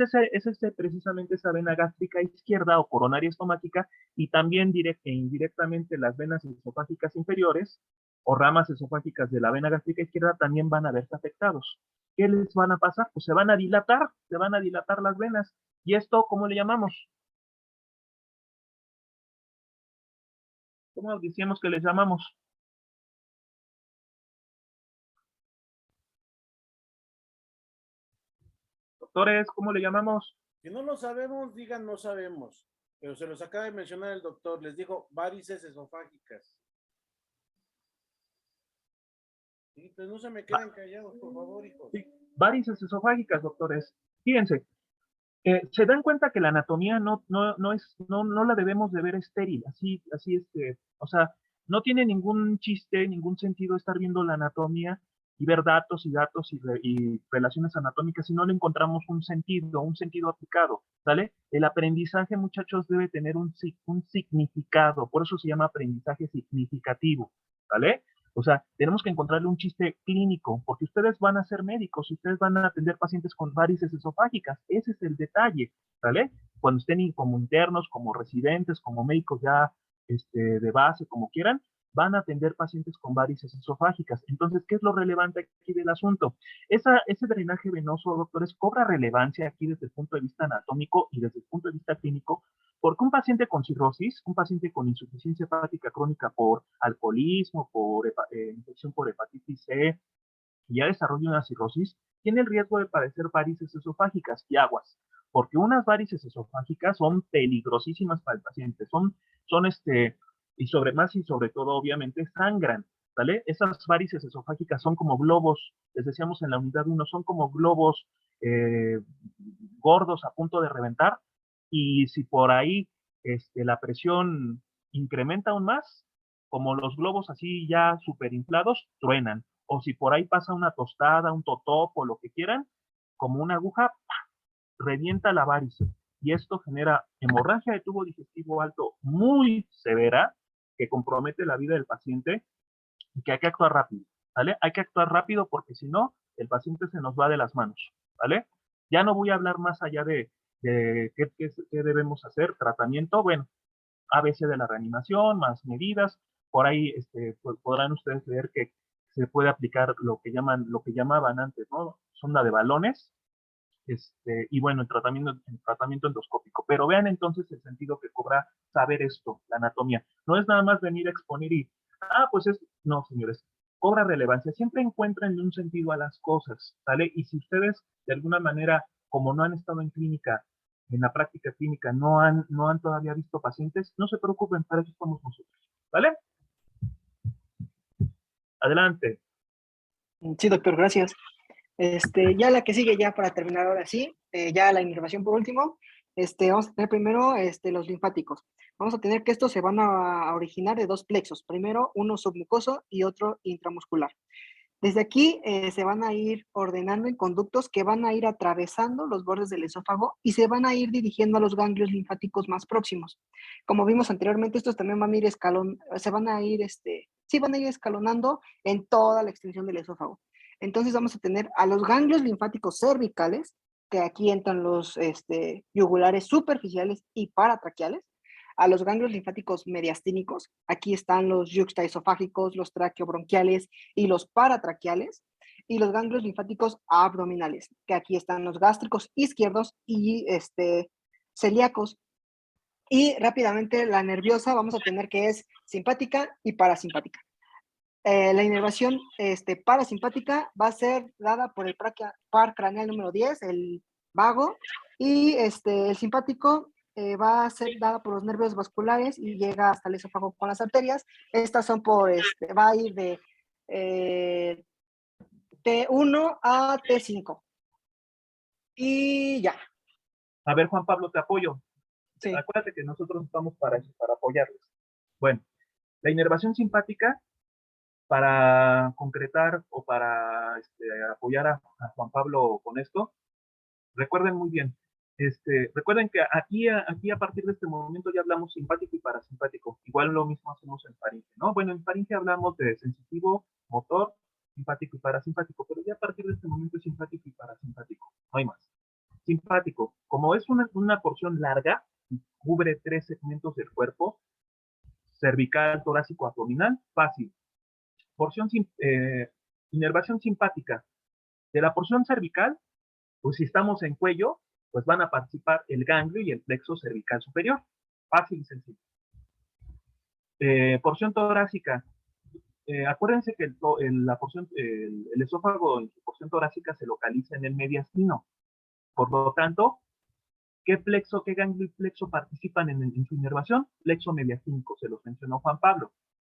precisamente esa vena gástrica izquierda o coronaria estomática, y también e indirectamente las venas esofágicas inferiores o ramas esofágicas de la vena gástrica izquierda también van a verse afectados. ¿Qué les van a pasar? Pues se van a dilatar las venas. ¿Y esto cómo le llamamos? ¿Cómo decíamos que les llamamos? Doctores, ¿cómo le llamamos? Si no lo sabemos, digan no sabemos. Pero se los acaba de mencionar el doctor. Les dijo varices esofágicas. Sí, pues no se me queden callados, por favor, hijos. Sí, varices esofágicas, doctores. Fíjense, se dan cuenta que la anatomía no la debemos de ver estéril, o sea, no tiene ningún chiste, ningún sentido estar viendo la anatomía y ver datos y relaciones anatómicas si no le encontramos un sentido aplicado, ¿sale? El aprendizaje, muchachos, debe tener un significado, por eso se llama aprendizaje significativo, ¿vale? O sea, tenemos que encontrarle un chiste clínico, porque ustedes van a ser médicos, ustedes van a atender pacientes con varices esofágicas. Ese es el detalle, ¿vale? Cuando estén como internos, como residentes, como médicos ya de base, como quieran, van a atender pacientes con varices esofágicas. Entonces, ¿qué es lo relevante aquí del asunto? Ese drenaje venoso, doctores, cobra relevancia aquí desde el punto de vista anatómico y desde el punto de vista clínico, porque un paciente con cirrosis, un paciente con insuficiencia hepática crónica por alcoholismo, por infección por hepatitis C, y ya desarrolla una cirrosis, tiene el riesgo de padecer varices esofágicas y aguas, porque unas varices esofágicas son peligrosísimas para el paciente, y sobre todo, obviamente, sangran, ¿vale? Esas varices esofágicas son como globos, les decíamos en la unidad 1, son como globos eh, gordos a punto de reventar, y si por ahí la presión incrementa aún más, como los globos así ya superinflados, truenan. O si por ahí pasa una tostada, un totopo, lo que quieran, como una aguja, revienta la varice. Y esto genera hemorragia de tubo digestivo alto muy severa, que compromete la vida del paciente y que hay que actuar rápido, ¿vale? Hay que actuar rápido porque si no, el paciente se nos va de las manos, ¿vale? Ya no voy a hablar más allá de qué debemos hacer, tratamiento, bueno, ABC de la reanimación, más medidas, por ahí podrán ustedes ver que se puede aplicar lo que llamaban antes, ¿no? Sonda de balones, y bueno, el tratamiento endoscópico. Pero vean entonces el sentido que cobra saber esto, la anatomía. No es nada más venir a exponer no, señores, cobra relevancia. Siempre encuentren un sentido a las cosas, ¿vale? Y si ustedes, de alguna manera, como no han estado en clínica, en la práctica clínica, no han todavía visto pacientes, no se preocupen, para eso estamos nosotros, ¿vale? Adelante. Sí, doctor, gracias. Ya la que sigue, ya para terminar ahora sí, ya la inervación por último, vamos a tener primero los linfáticos. Vamos a tener que estos se van a originar de dos plexos, primero uno submucoso y otro intramuscular. Desde aquí se van a ir ordenando en conductos que van a ir atravesando los bordes del esófago y se van a ir dirigiendo a los ganglios linfáticos más próximos. Como vimos anteriormente, estos también van a ir van a ir escalonando en toda la extensión del esófago. Entonces vamos a tener a los ganglios linfáticos cervicales, que aquí entran los yugulares superficiales y paratraqueales, a los ganglios linfáticos mediastínicos, aquí están los yuxtaesofágicos, los traqueobronquiales y los paratraqueales, y los ganglios linfáticos abdominales, que aquí están los gástricos izquierdos y celíacos. Y rápidamente la nerviosa vamos a tener que es simpática y parasimpática. La inervación parasimpática va a ser dada por el par craneal número 10, el vago, y el simpático va a ser dada por los nervios vasculares y llega hasta el esófago con las arterias. Estas son va a ir de T1 a T5. Y ya. A ver, Juan Pablo, te apoyo. Sí. Acuérdate que nosotros estamos para eso, para apoyarles. Bueno, la inervación simpática, para concretar o para apoyar a Juan Pablo con esto, recuerden muy bien, recuerden que aquí a partir de este momento ya hablamos simpático y parasimpático. Igual lo mismo hacemos en faringe, ¿no? Bueno, en faringe hablamos de sensitivo, motor simpático y parasimpático, pero ya a partir de este momento es simpático y parasimpático, no hay más. Simpático, como es una porción larga, cubre 3 segmentos del cuerpo, cervical, torácico, abdominal, fácil. Porción, inervación simpática. De la porción cervical, pues si estamos en cuello, pues van a participar el ganglio y el plexo cervical superior. Fácil y sencillo. Porción torácica. Acuérdense que el esófago en su porción torácica se localiza en el mediastino. Por lo tanto, ¿qué plexo, qué ganglio y plexo participan en su inervación? Plexo mediastínico, se los mencionó Juan Pablo.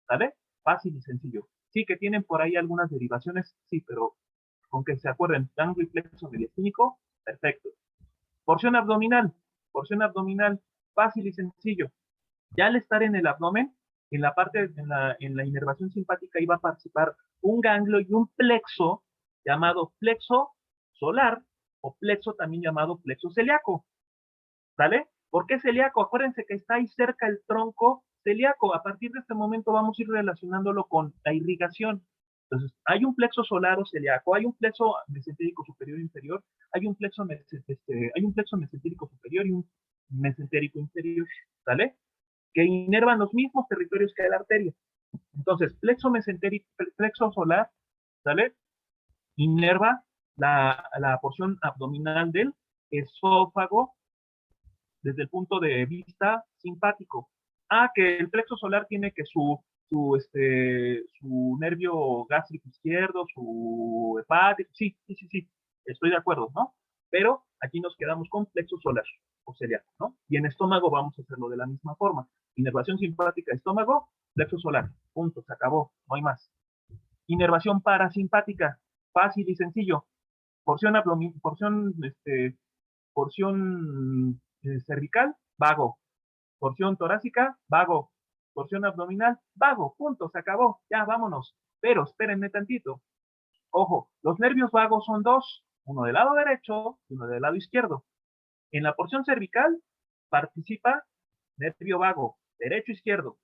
¿Sale? Fácil y sencillo. Sí, que tienen por ahí algunas derivaciones, sí, pero con que se acuerden, ganglio y plexo mediastínico, perfecto. Porción abdominal, fácil y sencillo. Ya al estar en el abdomen, en la parte, en la inervación simpática iba a participar un ganglio y un plexo llamado plexo solar o plexo también llamado plexo celíaco. ¿Sale? ¿Por qué celíaco? Acuérdense que está ahí cerca el tronco celíaco. A partir de este momento vamos a ir relacionándolo con la irrigación. Entonces, hay un plexo solar o celíaco, hay un plexo mesentérico superior e inferior, hay un plexo mesentérico superior y un mesentérico inferior, ¿sale? Que inervan los mismos territorios que la arteria. Entonces, plexo solar, ¿sale? Inerva la porción abdominal del esófago desde el punto de vista simpático. Que el plexo solar tiene que su nervio gástrico izquierdo, su hepático, sí, estoy de acuerdo, ¿no? Pero aquí nos quedamos con plexo solar o celíaco, ¿no? Y en estómago vamos a hacerlo de la misma forma. Inervación simpática, estómago, plexo solar, punto, se acabó, no hay más. Inervación parasimpática, fácil y sencillo. Porción cervical, vago. Porción torácica, vago. Porción abdominal, vago. Punto, se acabó. Ya, vámonos. Pero espérenme tantito. Ojo, los nervios vagos son dos, uno del lado derecho y uno del lado izquierdo. En la porción cervical participa nervio vago, derecho-izquierdo.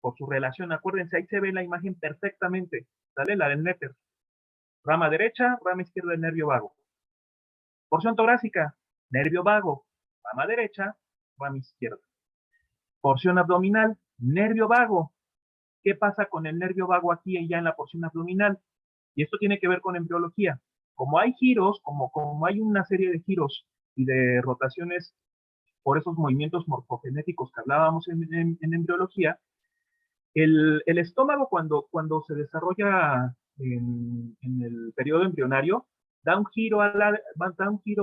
Por su relación, acuérdense, ahí se ve la imagen perfectamente. ¿Sale? La del néter. Rama derecha, rama izquierda del nervio vago. Porción torácica, nervio vago, rama derecha, rama izquierda. Porción abdominal, nervio vago. ¿Qué pasa con el nervio vago aquí y ya en la porción abdominal? Y esto tiene que ver con embriología. Como hay giros, como hay una serie de giros y de rotaciones por esos movimientos morfogenéticos que hablábamos en embriología, el estómago cuando se desarrolla en el periodo embrionario, da un giro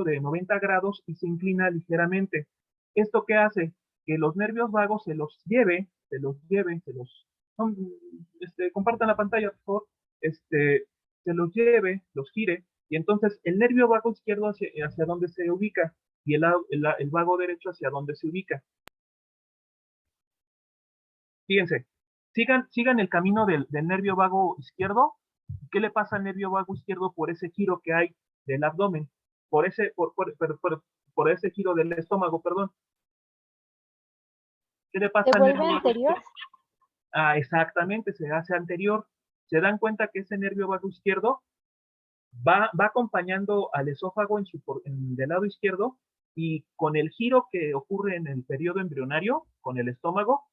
de 90 grados y se inclina ligeramente. ¿Esto qué hace? Que los nervios vagos compartan la pantalla, por favor, se los lleve, los gire, y entonces el nervio vago izquierdo hacia donde se ubica, y el vago derecho hacia donde se ubica. Fíjense, sigan el camino del nervio vago izquierdo. ¿Qué le pasa al nervio vago izquierdo por ese giro que hay del abdomen? Por ese giro del estómago, perdón. ¿Qué le pasa ¿Se al vuelve nervio vago anterior? izquierdo? Exactamente, se hace anterior. Se dan cuenta que ese nervio vago izquierdo va acompañando al esófago del lado izquierdo, y con el giro que ocurre en el periodo embrionario, con el estómago,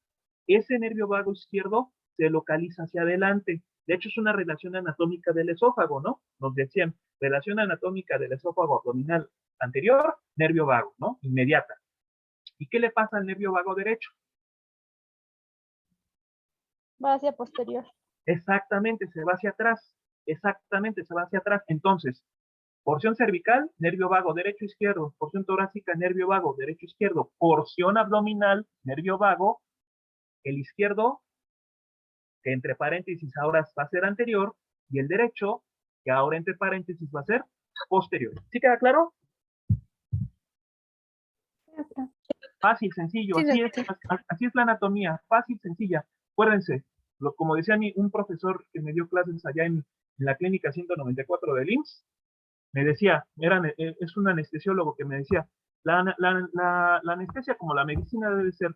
ese nervio vago izquierdo se localiza hacia adelante. De hecho, es una relación anatómica del esófago, ¿no? Nos decían, relación anatómica del esófago abdominal anterior, nervio vago, ¿no? Inmediata. ¿Y qué le pasa al nervio vago derecho? Va hacia posterior. Exactamente, se va hacia atrás. Exactamente, se va hacia atrás. Entonces, porción cervical, nervio vago derecho-izquierdo. Porción torácica, nervio vago derecho-izquierdo. Porción abdominal, nervio vago, el izquierdo, que entre paréntesis ahora va a ser anterior, y el derecho, que ahora entre paréntesis va a ser posterior. ¿Sí queda claro? Fácil, sencillo. Sí, Así es la anatomía, fácil, sencilla. Acuérdense, como decía un profesor que me dio clases allá en la clínica 194 del IMSS, me decía, es un anestesiólogo que me decía, la anestesia como la medicina debe ser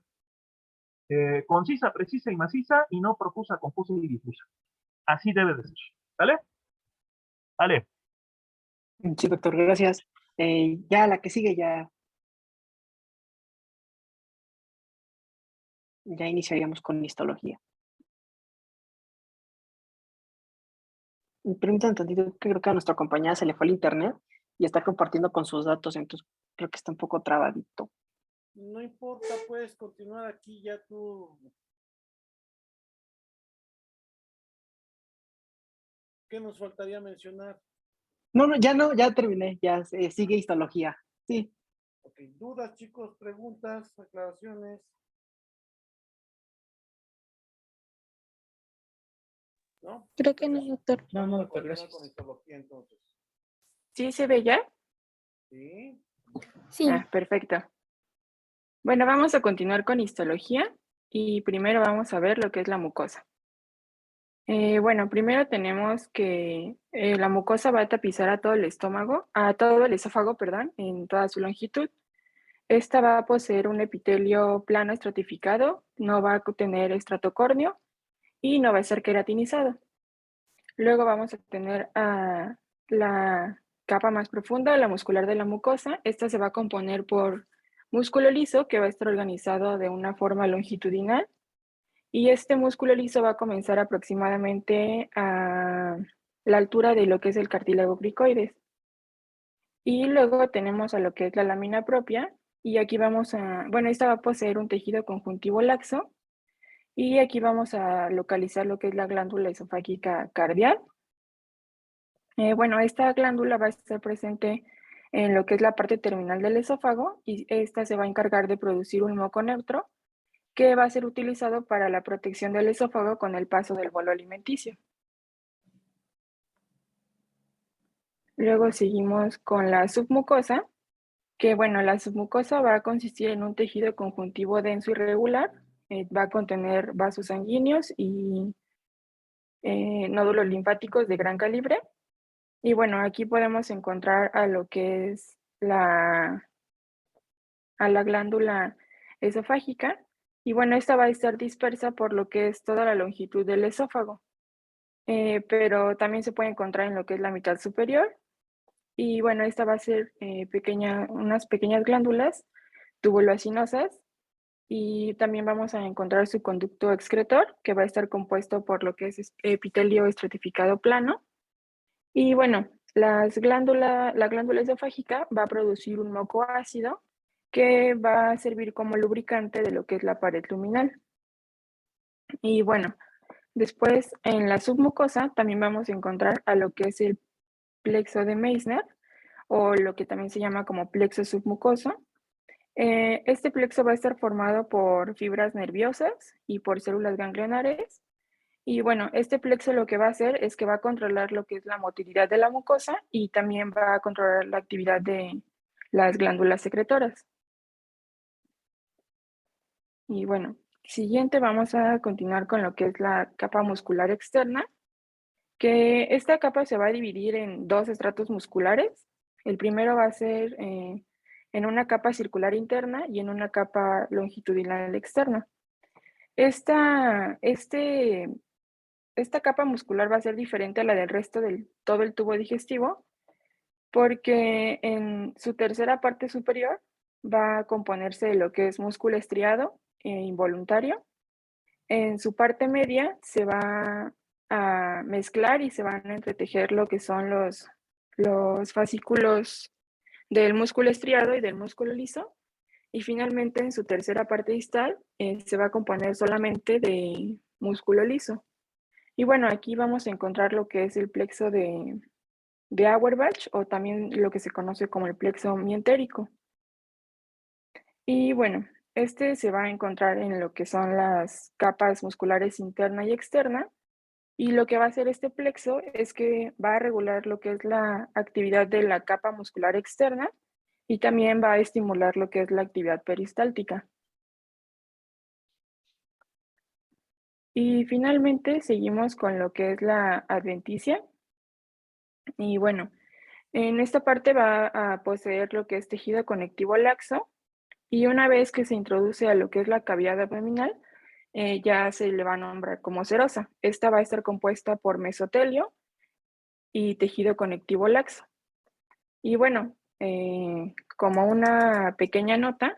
concisa, precisa y maciza, y no profusa, confusa y difusa. Así debe de ser. ¿Sale? Vale. Sí, doctor, gracias. Ya la que sigue, ya iniciaríamos con histología. Permítanme tantito, que creo que a nuestra compañera se le fue el internet y está compartiendo con sus datos, entonces creo que está un poco trabadito. No importa, puedes continuar aquí ya tú. ¿Qué nos faltaría mencionar? No, ya terminé, ya sigue histología. Sí, Ok, dudas, chicos, preguntas, aclaraciones. ¿No? Creo que no, doctor. No, no, doctor, gracias. Con histología, entonces. ¿Sí se ve ya? Sí. Sí. Perfecto. Bueno, vamos a continuar con histología y primero vamos a ver lo que es la mucosa. Bueno, primero tenemos que la mucosa va a tapizar a todo el estómago, a todo el esófago, perdón, en toda su longitud. Esta va a poseer un epitelio plano estratificado, no va a tener estratocornio y no va a ser queratinizado. Luego vamos a tener a la capa más profunda, la muscular de la mucosa. Esta se va a componer por músculo liso, que va a estar organizado de una forma longitudinal. Y este músculo liso va a comenzar aproximadamente a la altura de lo que es el cartílago cricoides. Y luego tenemos a lo que es la lámina propia. Y aquí vamos a, bueno, esta va a poseer un tejido conjuntivo laxo. Y aquí vamos a localizar lo que es la glándula esofágica cardial. Bueno, esta glándula va a estar presente en lo que es la parte terminal del esófago y esta se va a encargar de producir un moco neutro que va a ser utilizado para la protección del esófago con el paso del bolo alimenticio. Luego seguimos con la submucosa, que bueno, la submucosa va a consistir en un tejido conjuntivo denso y regular, va a contener vasos sanguíneos y nódulos linfáticos de gran calibre. Y bueno, aquí podemos encontrar a lo que es a la glándula esofágica. Y bueno, esta va a estar dispersa por lo que es toda la longitud del esófago. Pero también se puede encontrar en lo que es la mitad superior. Y bueno, esta va a ser unas pequeñas glándulas tubuloacinosas. Y también vamos a encontrar su conducto excretor, que va a estar compuesto por lo que es epitelio estratificado plano. Y bueno, la glándula esofágica va a producir un moco ácido que va a servir como lubricante de lo que es la pared luminal. Y bueno, después en la submucosa también vamos a encontrar a lo que es el plexo de Meissner, o lo que también se llama como plexo submucoso. Este plexo va a estar formado por fibras nerviosas y por células ganglionares. Y bueno, este plexo lo que va a hacer es que va a controlar lo que es la motilidad de la mucosa y también va a controlar la actividad de las glándulas secretoras. Y bueno, siguiente vamos a continuar con lo que es la capa muscular externa, que esta capa se va a dividir en dos estratos musculares. El primero va a ser en una capa circular interna y en una capa longitudinal externa. Esta capa muscular va a ser diferente a la del resto del todo el tubo digestivo porque en su tercera parte superior va a componerse de lo que es músculo estriado e involuntario. En su parte media se va a mezclar y se van a entretejer lo que son los fascículos del músculo estriado y del músculo liso. Y finalmente en su tercera parte distal se va a componer solamente de músculo liso. Y bueno, aquí vamos a encontrar lo que es el plexo de Auerbach o también lo que se conoce como el plexo mientérico. Y bueno, este se va a encontrar en lo que son las capas musculares interna y externa. Y lo que va a hacer este plexo es que va a regular lo que es la actividad de la capa muscular externa y también va a estimular lo que es la actividad peristáltica. Y finalmente seguimos con lo que es la adventicia. Y bueno, en esta parte va a poseer lo que es tejido conectivo laxo y una vez que se introduce a lo que es la cavidad abdominal, ya se le va a nombrar como serosa. Esta va a estar compuesta por mesotelio y tejido conectivo laxo. Y bueno, como una pequeña nota,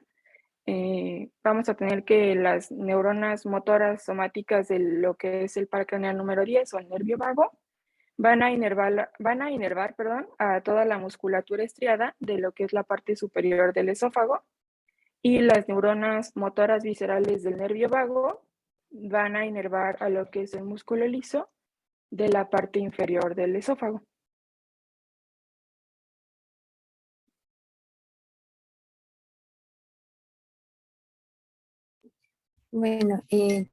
vamos a tener que las neuronas motoras somáticas de lo que es el par craneal número 10 o el nervio vago van a inervar, perdón, a toda la musculatura estriada de lo que es la parte superior del esófago, y las neuronas motoras viscerales del nervio vago van a inervar a lo que es el músculo liso de la parte inferior del esófago. Bueno,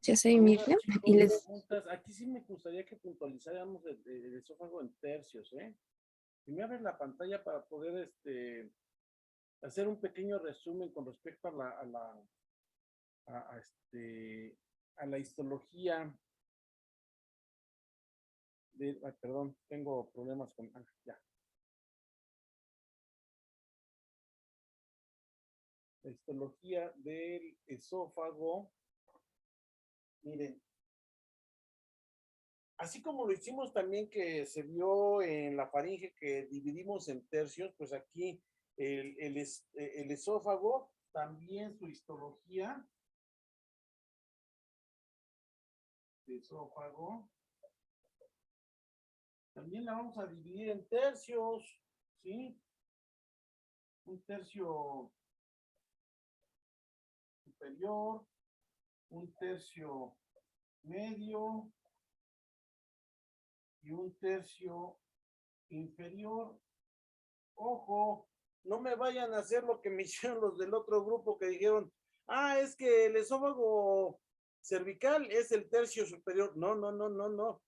yo soy Ahora, Mirna dos y les... preguntas. Aquí sí me gustaría que puntualizáramos el esófago en tercios, ¿eh? Y me abres la pantalla para poder hacer un pequeño resumen con respecto a la histología de, perdón, tengo problemas con, ya. La histología del esófago. Miren, así como lo hicimos también que se vio en la faringe que dividimos en tercios, pues aquí el esófago, también su histología de esófago, también la vamos a dividir en tercios, ¿sí? Un tercio superior, un tercio medio y un tercio inferior. Ojo, no me vayan a hacer lo que me hicieron los del otro grupo que dijeron, es que el esófago cervical es el tercio superior. No, no, no, no, no.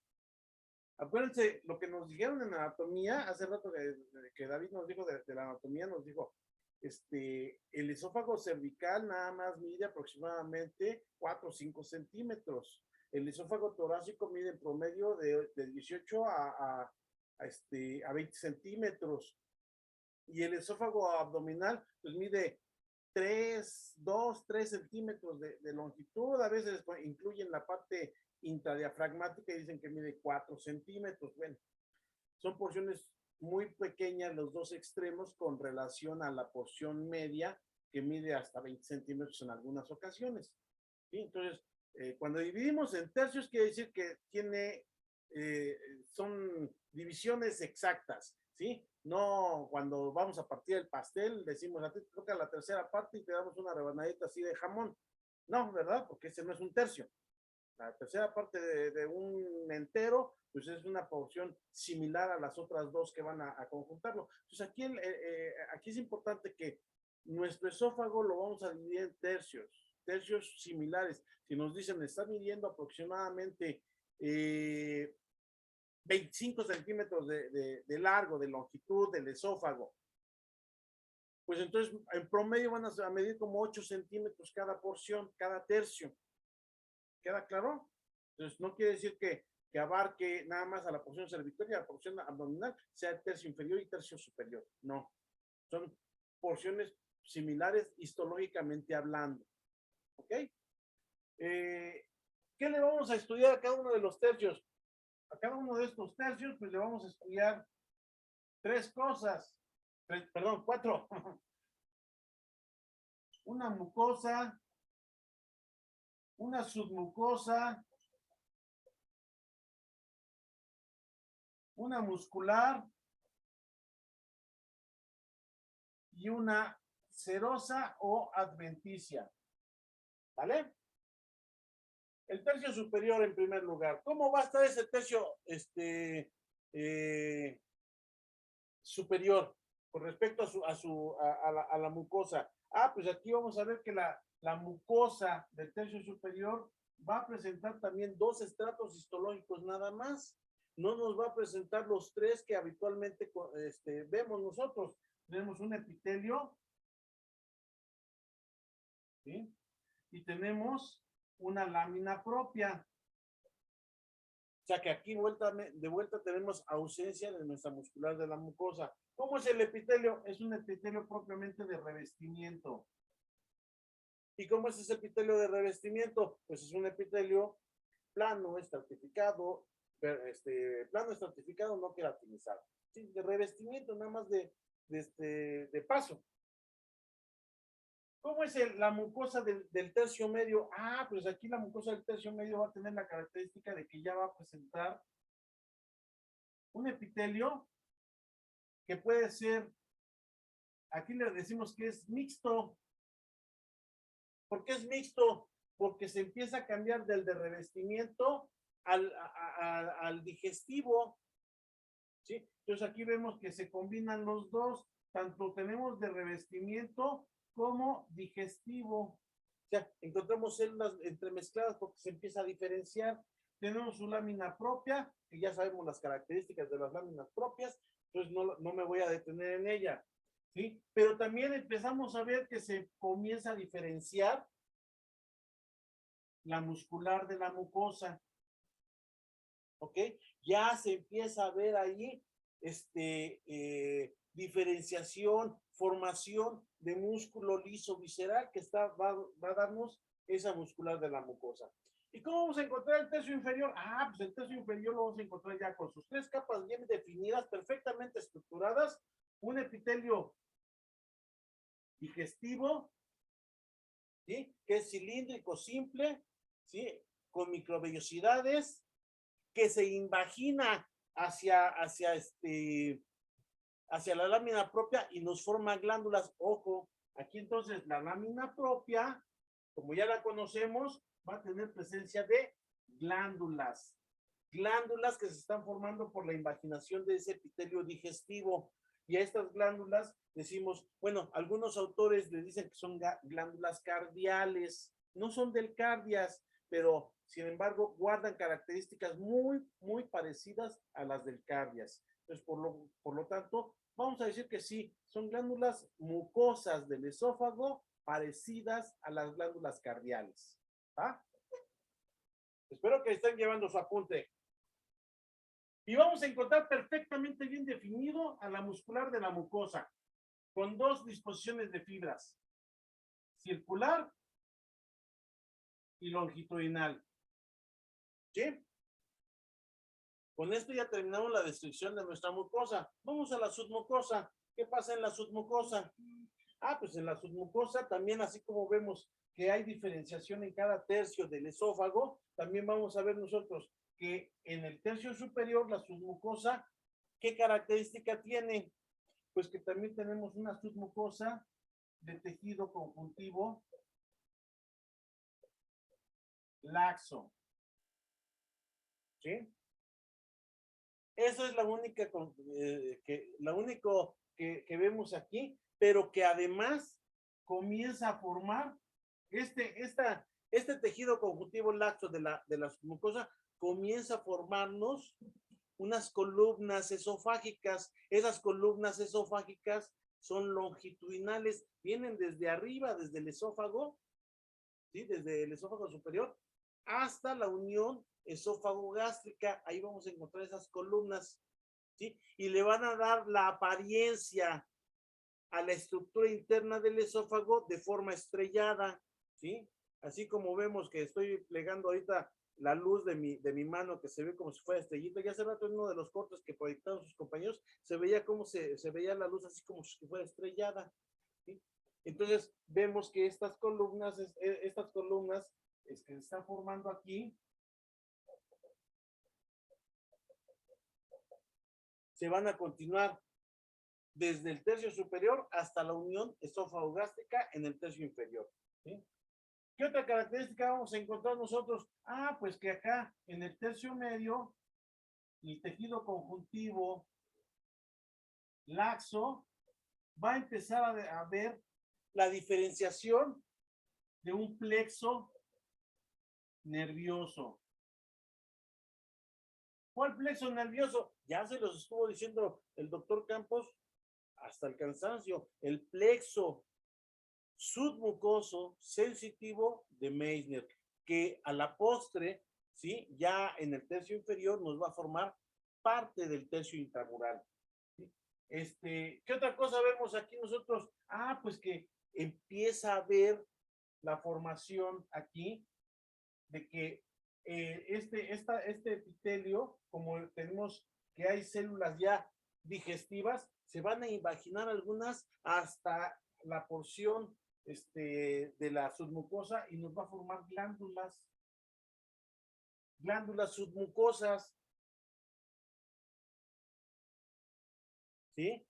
Acuérdense, lo que nos dijeron en anatomía, hace rato que David nos dijo de la anatomía, nos dijo, el esófago cervical nada más mide aproximadamente 4 o 5 centímetros. El esófago torácico mide en promedio de 18 a 20 centímetros. Y el esófago abdominal, pues mide 2, 3 centímetros de longitud. A veces incluyen la parte intradiafragmática y dicen que mide 4 centímetros. Bueno, son porciones muy pequeñas los dos extremos con relación a la porción media que mide hasta 20 centímetros en algunas ocasiones. ¿Sí? Entonces, cuando dividimos en tercios quiere decir que son divisiones exactas, ¿sí? No cuando vamos a partir el pastel decimos, a ti te toca la tercera parte y te damos una rebanadita así de jamón. No, ¿verdad? Porque ese no es un tercio. La tercera parte de un entero, pues es una porción similar a las otras dos que van a conjuntarlo. Entonces aquí es importante que nuestro esófago lo vamos a dividir en tercios similares. Si nos dicen, está midiendo aproximadamente 25 centímetros de largo, de longitud del esófago, pues entonces en promedio van a medir como 8 centímetros cada porción, cada tercio. ¿Queda claro? Entonces no quiere decir que abarque nada más a la porción cervical y a la porción abdominal, sea tercio inferior y tercio superior. No, son porciones similares histológicamente hablando. ¿Ok? ¿Qué le vamos a estudiar a cada uno de los tercios? A cada uno de estos tercios, pues le vamos a estudiar 4. Una mucosa, una submucosa, una muscular y una serosa o adventicia. ¿Vale? El tercio superior en primer lugar. ¿Cómo va a estar ese tercio superior con respecto a la mucosa? Pues aquí vamos a ver que la mucosa del tercio superior va a presentar también 2 estratos histológicos nada más. No nos va a presentar los 3 que habitualmente vemos nosotros. Tenemos un epitelio, ¿sí? Y tenemos una lámina propia. O sea que aquí de vuelta tenemos ausencia de nuestra muscular de la mucosa. ¿Cómo es el epitelio? Es un epitelio propiamente de revestimiento. ¿Y cómo es ese epitelio de revestimiento? Pues es un epitelio plano, estratificado, plano estratificado no queratinizado. ¿Sí? De revestimiento, nada más de paso. ¿Cómo es la mucosa del tercio medio? Ah, pues aquí la mucosa del tercio medio va a tener la característica de que ya va a presentar un epitelio que puede ser, aquí le decimos que es mixto. ¿Por qué es mixto? Porque se empieza a cambiar del de revestimiento al digestivo. ¿Sí? Entonces aquí vemos que se combinan los dos, tanto tenemos de revestimiento como digestivo. O sea, encontramos células entremezcladas porque se empieza a diferenciar. Tenemos su lámina propia, que ya sabemos las características de las láminas propias, entonces no me voy a detener en ella. ¿Sí? Pero también empezamos a ver que se comienza a diferenciar la muscular de la mucosa. ¿Ok? Ya se empieza a ver ahí diferenciación, formación de músculo liso visceral que va a darnos esa muscular de la mucosa. ¿Y cómo vamos a encontrar el tercio inferior? Ah, pues el tercio inferior lo vamos a encontrar ya con sus 3 capas bien definidas, perfectamente estructuradas, un epitelio digestivo, ¿sí? Que es cilíndrico simple, ¿sí? Con microvellosidades, que se invagina hacia la lámina propia y nos forma glándulas. Ojo, aquí entonces la lámina propia, como ya la conocemos, va a tener presencia de glándulas que se están formando por la invaginación de ese epitelio digestivo. Y a estas glándulas decimos, bueno, algunos autores le dicen que son glándulas cardiales, no son del cardias, pero sin embargo guardan características muy, muy parecidas a las del cardias. Entonces, por lo tanto, vamos a decir que sí, son glándulas mucosas del esófago parecidas a las glándulas cardiales. ¿Ah? Espero que estén llevando su apunte. Y vamos a encontrar perfectamente bien definido a la muscular de la mucosa, con 2 disposiciones de fibras, circular y longitudinal. ¿Sí? Con esto ya terminamos la descripción de nuestra mucosa. Vamos a la submucosa. ¿Qué pasa en la submucosa? Ah, pues en la submucosa también, así como vemos que hay diferenciación en cada tercio del esófago, también vamos a ver nosotros que en el tercio superior, la submucosa, ¿qué característica tiene? Pues que también tenemos una submucosa de tejido conjuntivo laxo. ¿Sí? Eso es la única, que vemos aquí, pero que además comienza a formar este tejido conjuntivo laxo de la mucosa, comienza a formarnos unas columnas esofágicas. Esas columnas esofágicas son longitudinales, vienen desde arriba, desde el esófago, ¿sí? Desde el esófago superior hasta la unión esófago-gástrica. Ahí vamos a encontrar esas columnas, ¿sí? Y le van a dar la apariencia a la estructura interna del esófago de forma estrellada, ¿sí? Así como vemos que estoy plegando ahorita la luz de mi mano, que se ve como si fuera estrellita. Ya hace rato en uno de los cortes que proyectaron sus compañeros, se veía cómo se veía la luz así como si fuera estrellada, ¿sí? Entonces vemos que estas columnas que se están formando aquí, se van a continuar desde el tercio superior hasta la unión esófago-gástrica en el tercio inferior, ¿sí? ¿Qué otra característica vamos a encontrar nosotros? Ah, pues que acá en el tercio medio, el tejido conjuntivo laxo va a empezar a ver la diferenciación de un plexo nervioso. ¿Cuál plexo nervioso? Ya se los estuvo diciendo el doctor Campos hasta el cansancio. El plexo submucoso sensitivo de Meissner, que a la postre, ¿sí? Ya en el tercio inferior nos va a formar parte del tercio intramural, ¿sí? ¿Qué otra cosa vemos aquí nosotros? Ah, pues que empieza a ver la formación aquí de que este epitelio, como tenemos que hay células ya digestivas, se van a imaginar algunas hasta la porción de la submucosa y nos va a formar glándulas submucosas, ¿sí?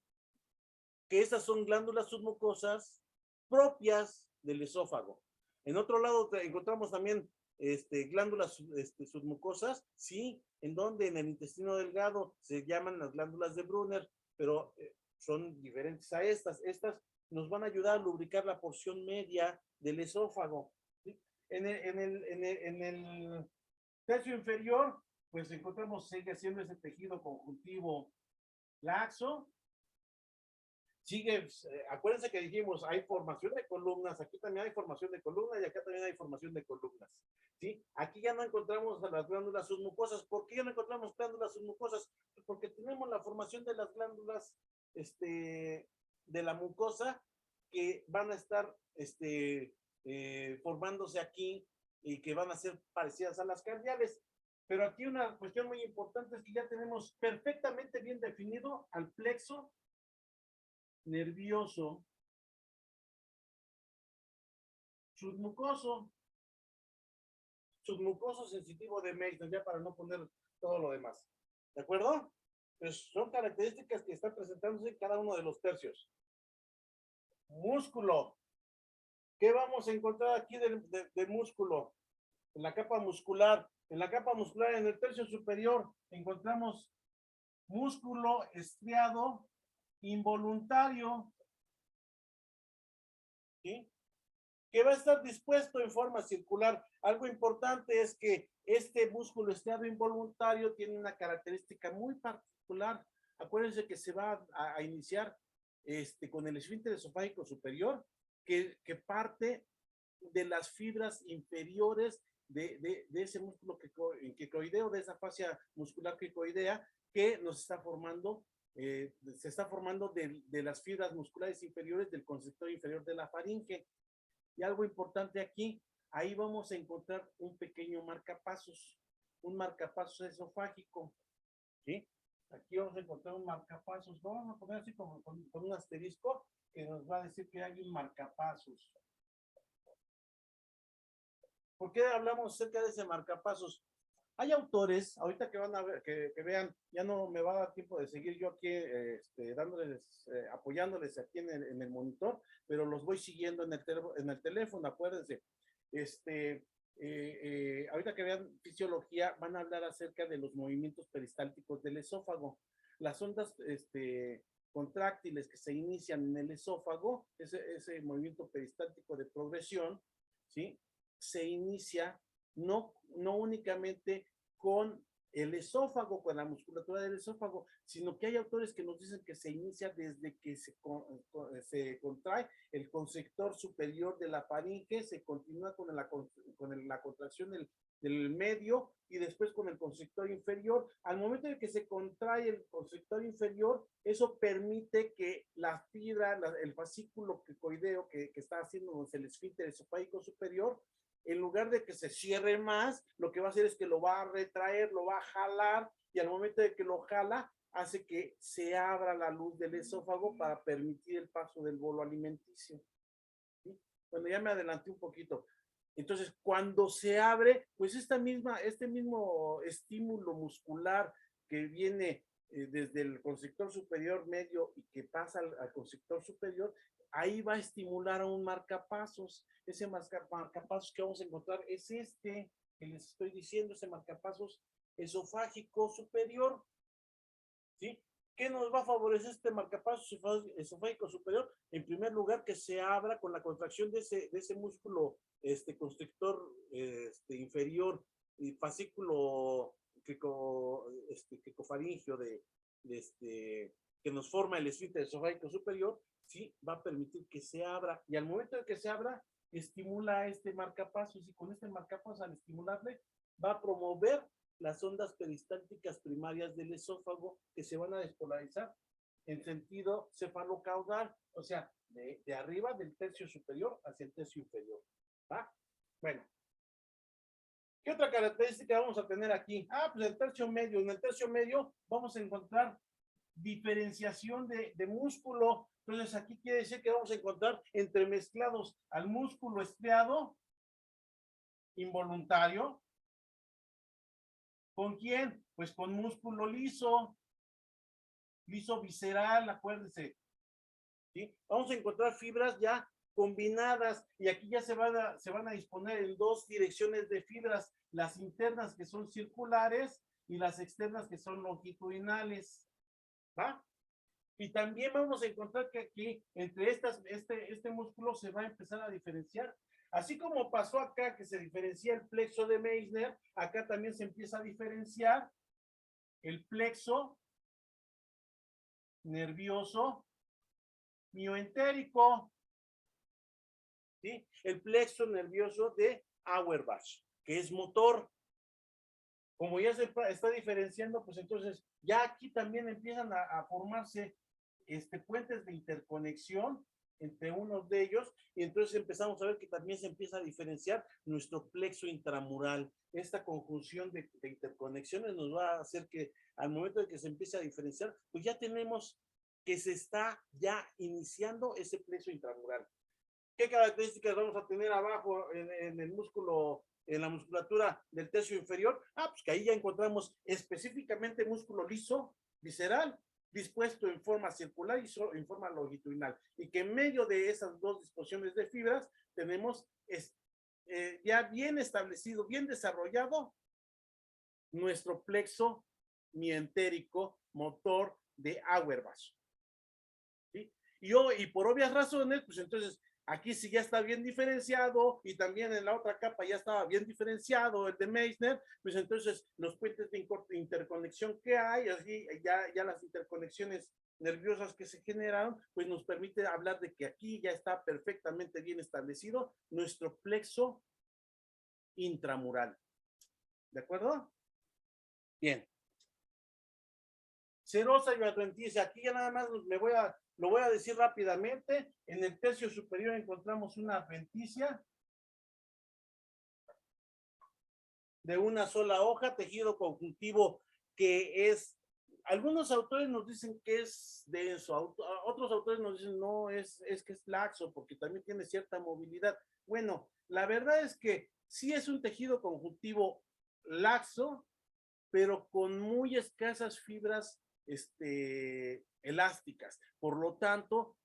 Que estas son glándulas submucosas propias del esófago. En otro lado encontramos también glándulas submucosas, sí, en donde en el intestino delgado se llaman las glándulas de Brunner, pero son diferentes a estas. Estas nos van a ayudar a lubricar la porción media del esófago, ¿sí? En el tercio inferior, pues encontramos, sigue siendo ese tejido conjuntivo laxo. Sigue, acuérdense que dijimos, hay formación de columnas, aquí también hay formación de columnas y acá también hay formación de columnas, ¿sí? Aquí ya no encontramos las glándulas submucosas. ¿Por qué ya no encontramos glándulas submucosas? Porque tenemos la formación de las glándulas de la mucosa que van a estar formándose aquí y que van a ser parecidas a las cardiales. Pero aquí una cuestión muy importante es que ya tenemos perfectamente bien definido al plexo nervioso submucoso sensitivo de Meissner, ya para no poner todo lo demás. ¿De acuerdo? Pues son características que están presentándose en cada uno de los tercios. Músculo. ¿Qué vamos a encontrar aquí del músculo? En la capa muscular. En la capa muscular, en el tercio superior, encontramos músculo estriado involuntario, ¿sí? Que va a estar dispuesto en forma circular. Algo importante es que este músculo estriado involuntario tiene una característica muy particular. Acuérdense que se va a iniciar con el esfínter esofágico superior, que parte de las fibras inferiores de ese músculo cricoideo, de esa fascia muscular cricoidea que nos está formando, se está formando de las fibras musculares inferiores del constrictor inferior de la faringe. Y algo importante aquí, ahí vamos a encontrar un pequeño marcapasos, un marcapasos esofágico, ¿sí? Aquí vamos a encontrar un marcapasos, vamos a poner así como con un asterisco que nos va a decir que hay un marcapasos. ¿Por qué hablamos acerca de ese marcapasos? Hay autores, ahorita que van a ver, que vean, ya no me va a dar tiempo de seguir yo aquí dándoles, apoyándoles aquí en el monitor, pero los voy siguiendo en el teléfono, acuérdense. Ahorita que vean fisiología, van a hablar acerca de los movimientos peristálticos del esófago. Las ondas contráctiles que se inician en el esófago, ese movimiento peristáltico de progresión, ¿sí? Se inicia no únicamente con el esófago, con la musculatura del esófago, sino que hay autores que nos dicen que se inicia desde que se contrae el constrictor superior de la faringe, se continúa con la contracción del medio y después con el constrictor inferior. Al momento en que se contrae el constrictor inferior, eso permite que la fibra, el fascículo cricoideo que está haciendo el esfínter esofágico superior, en lugar de que se cierre más, lo que va a hacer es que lo va a retraer, lo va a jalar, y al momento de que lo jala, hace que se abra la luz del esófago para permitir el paso del bolo alimenticio. ¿Sí? Bueno, ya me adelanté un poquito. Entonces, cuando se abre, pues este mismo estímulo muscular que viene desde el constrictor superior medio y que pasa al constrictor superior, ahí va a estimular a un marcapasos. Ese marcapasos que vamos a encontrar es que les estoy diciendo, ese marcapasos esofágico superior, ¿sí? ¿Qué nos va a favorecer este marcapasos esofágico superior? En primer lugar, que se abra con la contracción de ese músculo constrictor inferior y fascículo cricofaringio que nos forma el esfínter esofágico superior, ¿sí? Va a permitir que se abra, y al momento de que se abra, estimula este marcapasos, y con este marcapasos, al estimularle, va a promover las ondas peristálticas primarias del esófago que se van a despolarizar en sentido cefalocaudal, o sea, de arriba del tercio superior hacia el tercio inferior. ¿Va? Bueno, ¿Qué otra característica vamos a tener aquí? Ah, pues el tercio medio. En el tercio medio vamos a encontrar diferenciación de músculo. Entonces aquí quiere decir que vamos a encontrar entremezclados al músculo estriado involuntario. ¿Con quién? Pues con músculo liso, liso visceral, acuérdense. ¿Sí? Vamos a encontrar fibras ya combinadas y aquí ya se van a disponer en dos direcciones de fibras, las internas que son circulares y las externas que son longitudinales. ¿Va? Y también vamos a encontrar que aquí, entre este músculo se va a empezar a diferenciar. Así como pasó acá, que se diferencia el plexo de Meissner, acá también se empieza a diferenciar el plexo nervioso mioentérico, ¿sí? El plexo nervioso de Auerbach, que es motor. Como ya se está diferenciando, pues entonces ya aquí también empiezan a formarse puentes de interconexión entre unos de ellos, y entonces empezamos a ver que también se empieza a diferenciar nuestro plexo intramural. Esta conjunción de interconexiones nos va a hacer que al momento de que se empiece a diferenciar, pues ya tenemos que se está ya iniciando ese plexo intramural. ¿Qué características vamos a tener abajo en el músculo, en la musculatura del tercio inferior? Ah, pues que ahí ya encontramos específicamente músculo liso, visceral, dispuesto en forma circular y en forma longitudinal. Y que en medio de esas dos disposiciones de fibras tenemos ya bien establecido, bien desarrollado nuestro plexo mientérico motor de Auerbach. ¿Sí? Y por obvias razones, pues entonces aquí sí ya está bien diferenciado y también en la otra capa ya estaba bien diferenciado el de Meissner, pues entonces los puentes de interconexión que hay, así ya las interconexiones nerviosas que se generaron, pues nos permite hablar de que aquí ya está perfectamente bien establecido nuestro plexo intramural. ¿De acuerdo? Bien. Serosa y adventicia, aquí ya nada más lo voy a decir rápidamente. En el tercio superior encontramos una adventicia de una sola hoja, tejido conjuntivo que es, algunos autores nos dicen que es denso, otros autores nos dicen no, es que es laxo, porque también tiene cierta movilidad. Bueno, la verdad es que sí es un tejido conjuntivo laxo, pero con muy escasas fibras elásticas. Por lo tanto,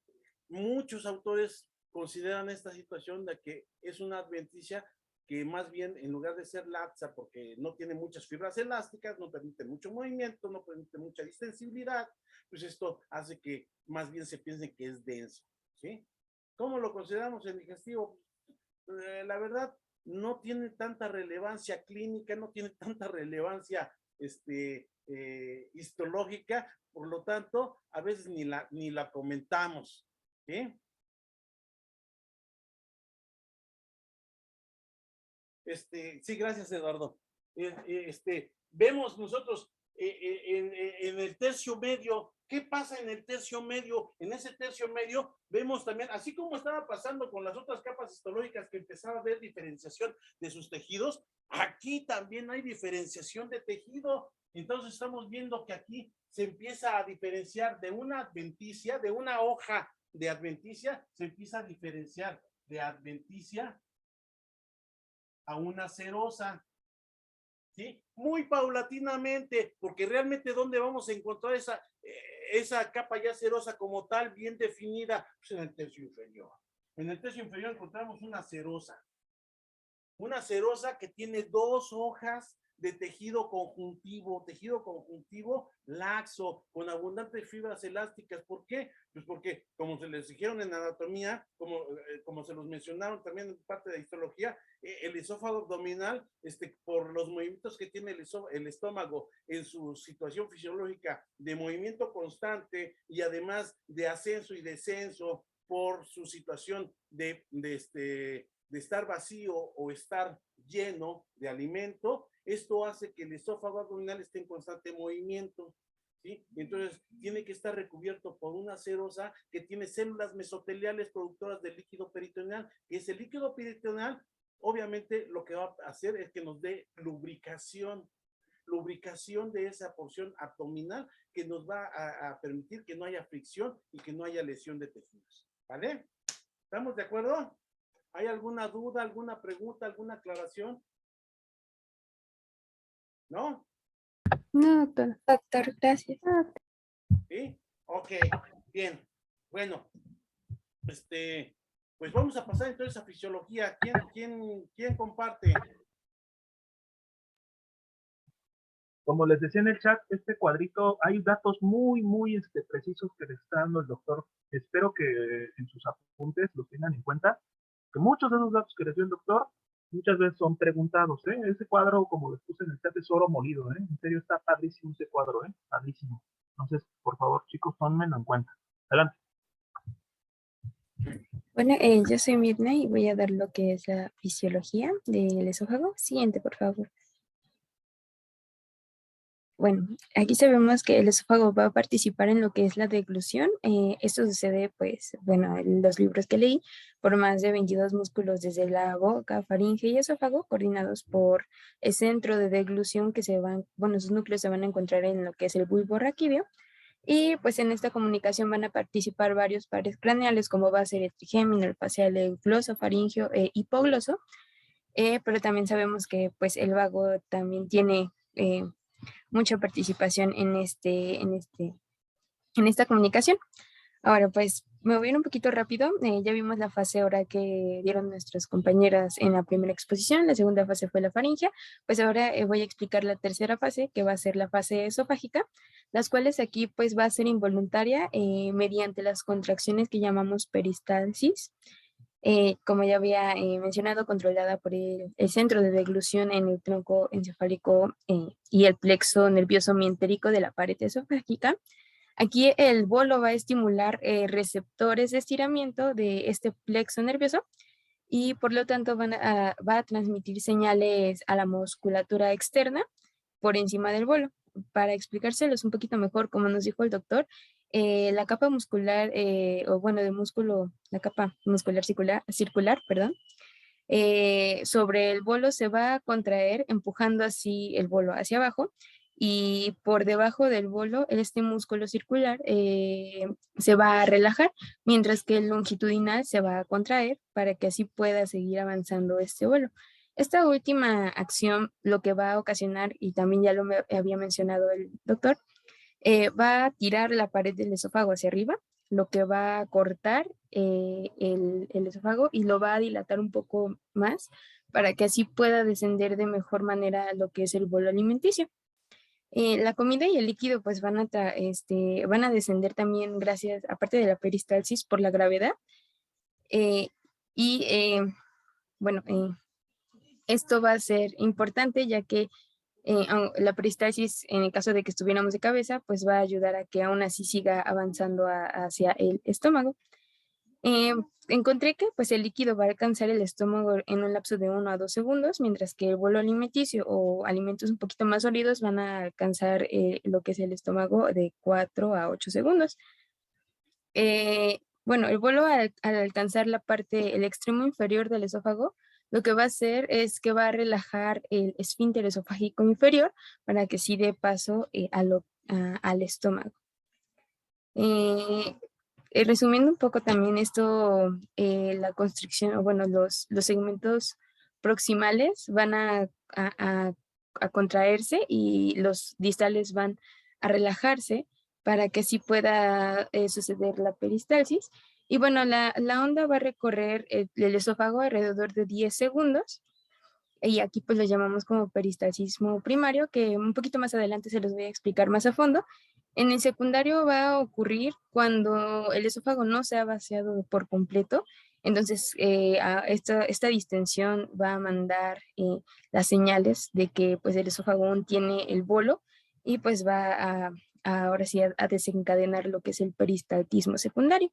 muchos autores consideran esta situación de que es una adventicia que más bien en lugar de ser laxa, porque no tiene muchas fibras elásticas, no permite mucho movimiento, no permite mucha distensibilidad, pues esto hace que más bien se piense que es denso, ¿sí? ¿Cómo lo consideramos en digestivo? La verdad, no tiene tanta relevancia clínica, no tiene tanta relevancia histológica, por lo tanto, a veces ni la comentamos, ¿sí? Sí, gracias, Eduardo. Vemos nosotros en el tercio medio, ¿qué pasa en el tercio medio? En ese tercio medio vemos también, así como estaba pasando con las otras capas histológicas que empezaba a haber diferenciación de sus tejidos, aquí también hay diferenciación de tejido. Entonces estamos viendo que aquí se empieza a diferenciar de una adventicia, de una hoja de adventicia, se empieza a diferenciar de adventicia a una serosa, ¿sí? Muy paulatinamente, porque realmente ¿dónde vamos a encontrar esa capa ya serosa como tal, bien definida? Pues en el tercio inferior. En el tercio inferior encontramos una serosa que tiene dos hojas de tejido conjuntivo laxo, con abundantes fibras elásticas. ¿Por qué? Pues porque, como se les dijeron en anatomía, como se los mencionaron también en parte de histología, el esófago abdominal, por los movimientos que tiene el estómago en su situación fisiológica de movimiento constante y además de ascenso y descenso por su situación de estar vacío o estar lleno de alimento, esto hace que el esófago abdominal esté en constante movimiento, ¿sí? Entonces tiene que estar recubierto por una serosa que tiene células mesoteliales productoras de líquido peritoneal, que ese líquido peritoneal obviamente lo que va a hacer es que nos dé lubricación de esa porción abdominal que nos va a permitir que no haya fricción y que no haya lesión de tejidos. ¿Vale? ¿Estamos de acuerdo? ¿Hay alguna duda, alguna pregunta, alguna aclaración? ¿No? No, doctor. Doctor, gracias. ¿Sí? Ok, bien. Bueno, pues vamos a pasar entonces a fisiología. ¿Quién comparte? Como les decía en el chat, este cuadrito, hay datos muy precisos que les está dando el doctor. Espero que en sus apuntes los tengan en cuenta, que muchos de esos datos que les dio el doctor muchas veces son preguntados, ¿eh? Ese cuadro, como les puse en el chat, es oro molido, ¿eh? En serio, está padrísimo ese cuadro, ¿eh? Padrísimo. Entonces, por favor, chicos, tómenlo en cuenta. Adelante. Bueno, yo soy Mirna y voy a dar lo que es la fisiología del esófago. Siguiente, por favor. Bueno, aquí sabemos que el esófago va a participar en lo que es la deglución. Esto sucede, pues, bueno, en los libros que leí, por más de 22 músculos desde la boca, faringe y esófago, coordinados por el centro de deglución que se van, bueno, sus núcleos se van a encontrar en lo que es el bulbo raquídeo. Y pues en esta comunicación van a participar varios pares craneales, como va a ser el trigémino, el facial, el glosofaringeo, hipogloso. Pero también sabemos que pues el vago también tiene mucha participación en esta comunicación. Ahora, pues me voy a ir un poquito rápido. Ya vimos la fase ahora que dieron nuestras compañeras en la primera exposición. La segunda fase fue la faringia. Pues ahora voy a explicar la tercera fase, que va a ser la fase esofágica, las cuales aquí pues va a ser involuntaria mediante las contracciones que llamamos peristalsis. Como ya había mencionado, controlada por el centro de deglución en el tronco encefálico y el plexo nervioso mientérico de la pared esofágica. Aquí el bolo va a estimular receptores de estiramiento de este plexo nervioso y por lo tanto va a transmitir señales a la musculatura externa por encima del bolo. Para explicárselos un poquito mejor, como nos dijo el doctor, la capa muscular, o bueno, de músculo, la capa muscular circular, perdón, sobre el bolo se va a contraer empujando así el bolo hacia abajo y por debajo del bolo este músculo circular se va a relajar mientras que el longitudinal se va a contraer para que así pueda seguir avanzando este bolo. Esta última acción lo que va a ocasionar, y también ya lo había mencionado el doctor, va a tirar la pared del esófago hacia arriba, lo que va a cortar el esófago y lo va a dilatar un poco más para que así pueda descender de mejor manera lo que es el bolo alimenticio. La comida y el líquido pues van a descender también gracias, aparte de la peristalsis, por la gravedad. Eh, y bueno, esto va a ser importante ya que la peristalsis, en el caso de que estuviéramos de cabeza, pues va a ayudar a que aún así siga avanzando hacia el estómago. Encontré que pues el líquido va a alcanzar el estómago en un lapso de 1 a 2 segundos, mientras que el bolo alimenticio o alimentos un poquito más sólidos van a alcanzar lo que es el estómago de 4 a 8 segundos. Bueno, el bolo al alcanzar el extremo inferior del esófago, lo que va a hacer es que va a relajar el esfínter esofágico inferior para que sí dé paso al estómago. Resumiendo un poco también esto, la constricción, o bueno, los segmentos proximales van a contraerse y los distales van a relajarse para que así pueda suceder la peristalsis. Y bueno, la onda va a recorrer el esófago alrededor de 10 segundos. Y aquí pues lo llamamos como peristalsismo primario, que un poquito más adelante se los voy a explicar más a fondo. En el secundario va a ocurrir cuando el esófago no se ha vaciado por completo. Entonces, esta distensión va a mandar las señales de que pues, el esófago aún tiene el bolo y pues va ahora sí a desencadenar lo que es el peristaltismo secundario.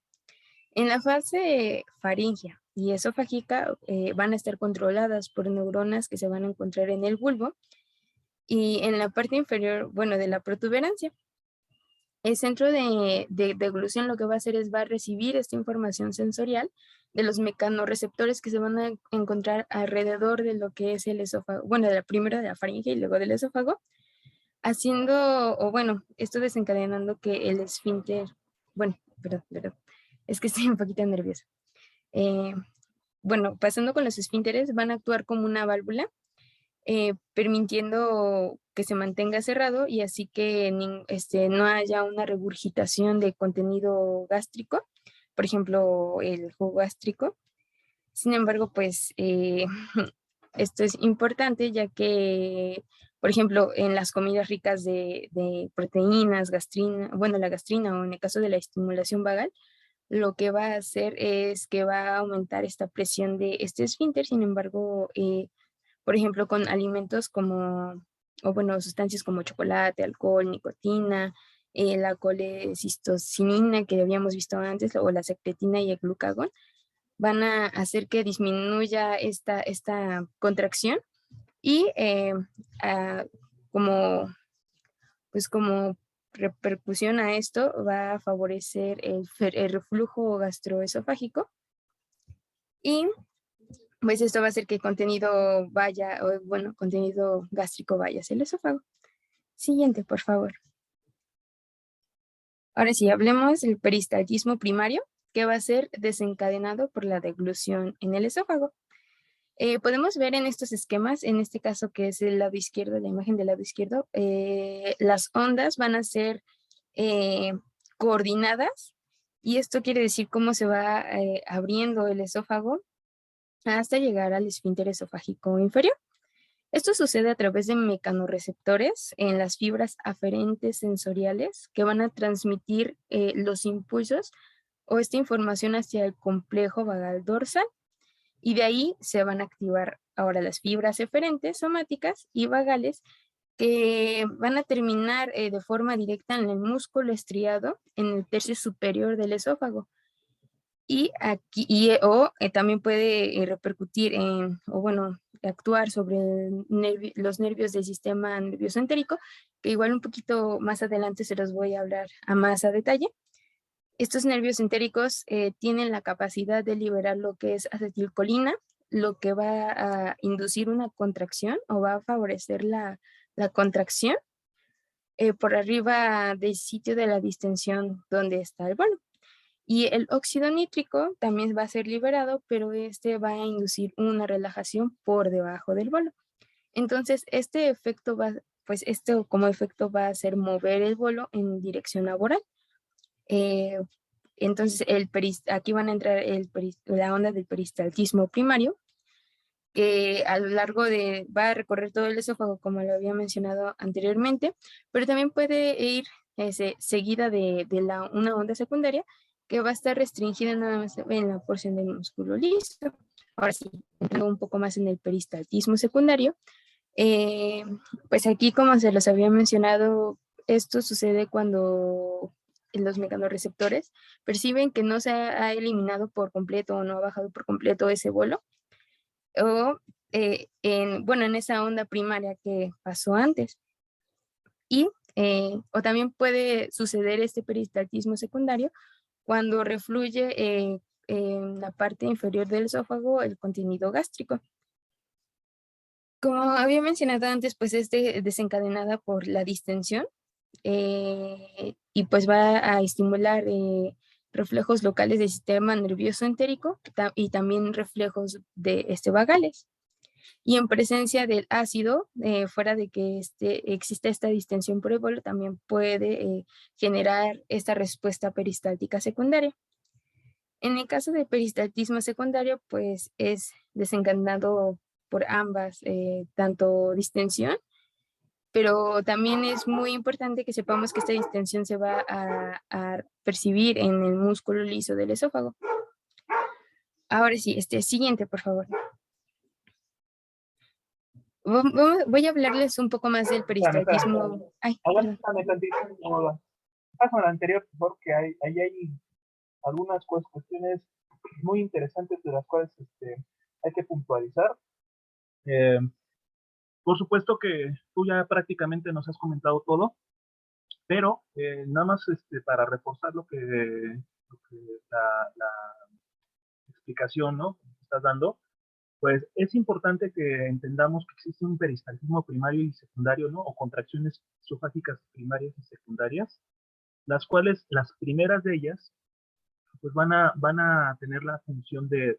En la fase faríngea y esofágica van a estar controladas por neuronas que se van a encontrar en el bulbo y en la parte inferior, bueno, de la protuberancia. El centro de deglución lo que va a hacer es va a recibir esta información sensorial de los mecanorreceptores que se van a encontrar alrededor de lo que es el esófago, bueno, primero de la faringe y luego del esófago, haciendo, o bueno, esto desencadenando que el esfínter, bueno, perdón, es que estoy un poquito nerviosa. Bueno, pasando con los esfínteres, van a actuar como una válvula, permitiendo que se mantenga cerrado y así que no haya una regurgitación de contenido gástrico, por ejemplo, el jugo gástrico. Sin embargo, pues esto es importante ya que, por ejemplo, en las comidas ricas de proteínas, gastrina, bueno, la gastrina o en el caso de la estimulación vagal, lo que va a hacer es que va a aumentar esta presión de este esfínter. Sin embargo, por ejemplo, con alimentos como, o bueno, sustancias como chocolate, alcohol, nicotina, la colecistocinina que habíamos visto antes, o la secretina y el glucagón, van a hacer que disminuya esta contracción y como, pues como repercusión a esto va a favorecer el reflujo gastroesofágico y pues esto va a hacer que contenido vaya, o bueno, contenido gástrico vaya hacia el esófago. Siguiente, por favor. Ahora sí, hablemos del peristaltismo primario, que va a ser desencadenado por la deglución en el esófago. Podemos ver en estos esquemas, en este caso que es el lado izquierdo, la imagen del lado izquierdo, las ondas van a ser coordinadas y esto quiere decir cómo se va abriendo el esófago hasta llegar al esfínter esofágico inferior. Esto sucede a través de mecanorreceptores en las fibras aferentes sensoriales que van a transmitir los impulsos o esta información hacia el complejo vagal dorsal y de ahí se van a activar ahora las fibras eferentes somáticas y vagales que van a terminar de forma directa en el músculo estriado en el tercio superior del esófago. Y aquí, también puede repercutir o bueno, actuar sobre los nervios del sistema nervioso entérico, que igual un poquito más adelante se los voy a hablar a más a detalle. Estos nervios entéricos tienen la capacidad de liberar lo que es acetilcolina, lo que va a inducir una contracción o va a favorecer la contracción por arriba del sitio de la distensión donde está el bolo. Y el óxido nítrico también va a ser liberado, pero este va a inducir una relajación por debajo del bolo. Entonces, este efecto pues esto como efecto va a hacer mover el bolo en dirección laboral. Entonces, aquí van a entrar la onda del peristaltismo primario, que a lo largo va a recorrer todo el esófago, como lo había mencionado anteriormente, pero también puede ir seguida de una onda secundaria que va a estar restringida nada más en la porción del músculo liso. Ahora sí, entrando un poco más en el peristaltismo secundario, pues aquí, como se los había mencionado, esto sucede cuando los mecanorreceptores perciben que no se ha eliminado por completo o no ha bajado por completo ese bolo, o en esa onda primaria que pasó antes. Y, o también puede suceder este peristaltismo secundario cuando refluye en la parte inferior del esófago el contenido gástrico. Como había mencionado antes, pues desencadenada por la distensión y pues va a estimular reflejos locales del sistema nervioso entérico y también reflejos de vagales. Y en presencia del ácido, fuera de que exista esta distensión por el bolo, también puede generar esta respuesta peristáltica secundaria. En el caso de peristaltismo secundario, pues es desencadenado por ambas, tanto distensión, pero también es muy importante que sepamos que esta distensión se va a percibir en el músculo liso del esófago. Ahora sí, siguiente, por favor. Voy a hablarles un poco más del peristaltismo. Ay, perdón. Aguántame tantito, pásame la anterior, porque ahí hay algunas cuestiones muy interesantes de las cuales hay que puntualizar. Por supuesto que tú ya prácticamente nos has comentado todo. Pero nada más para reforzar la explicación, ¿no?, que estás dando, pues es importante que entendamos que existe un peristaltismo primario y secundario, ¿no?, o contracciones esofágicas primarias y secundarias, las cuales, las primeras de ellas, pues van a tener la función de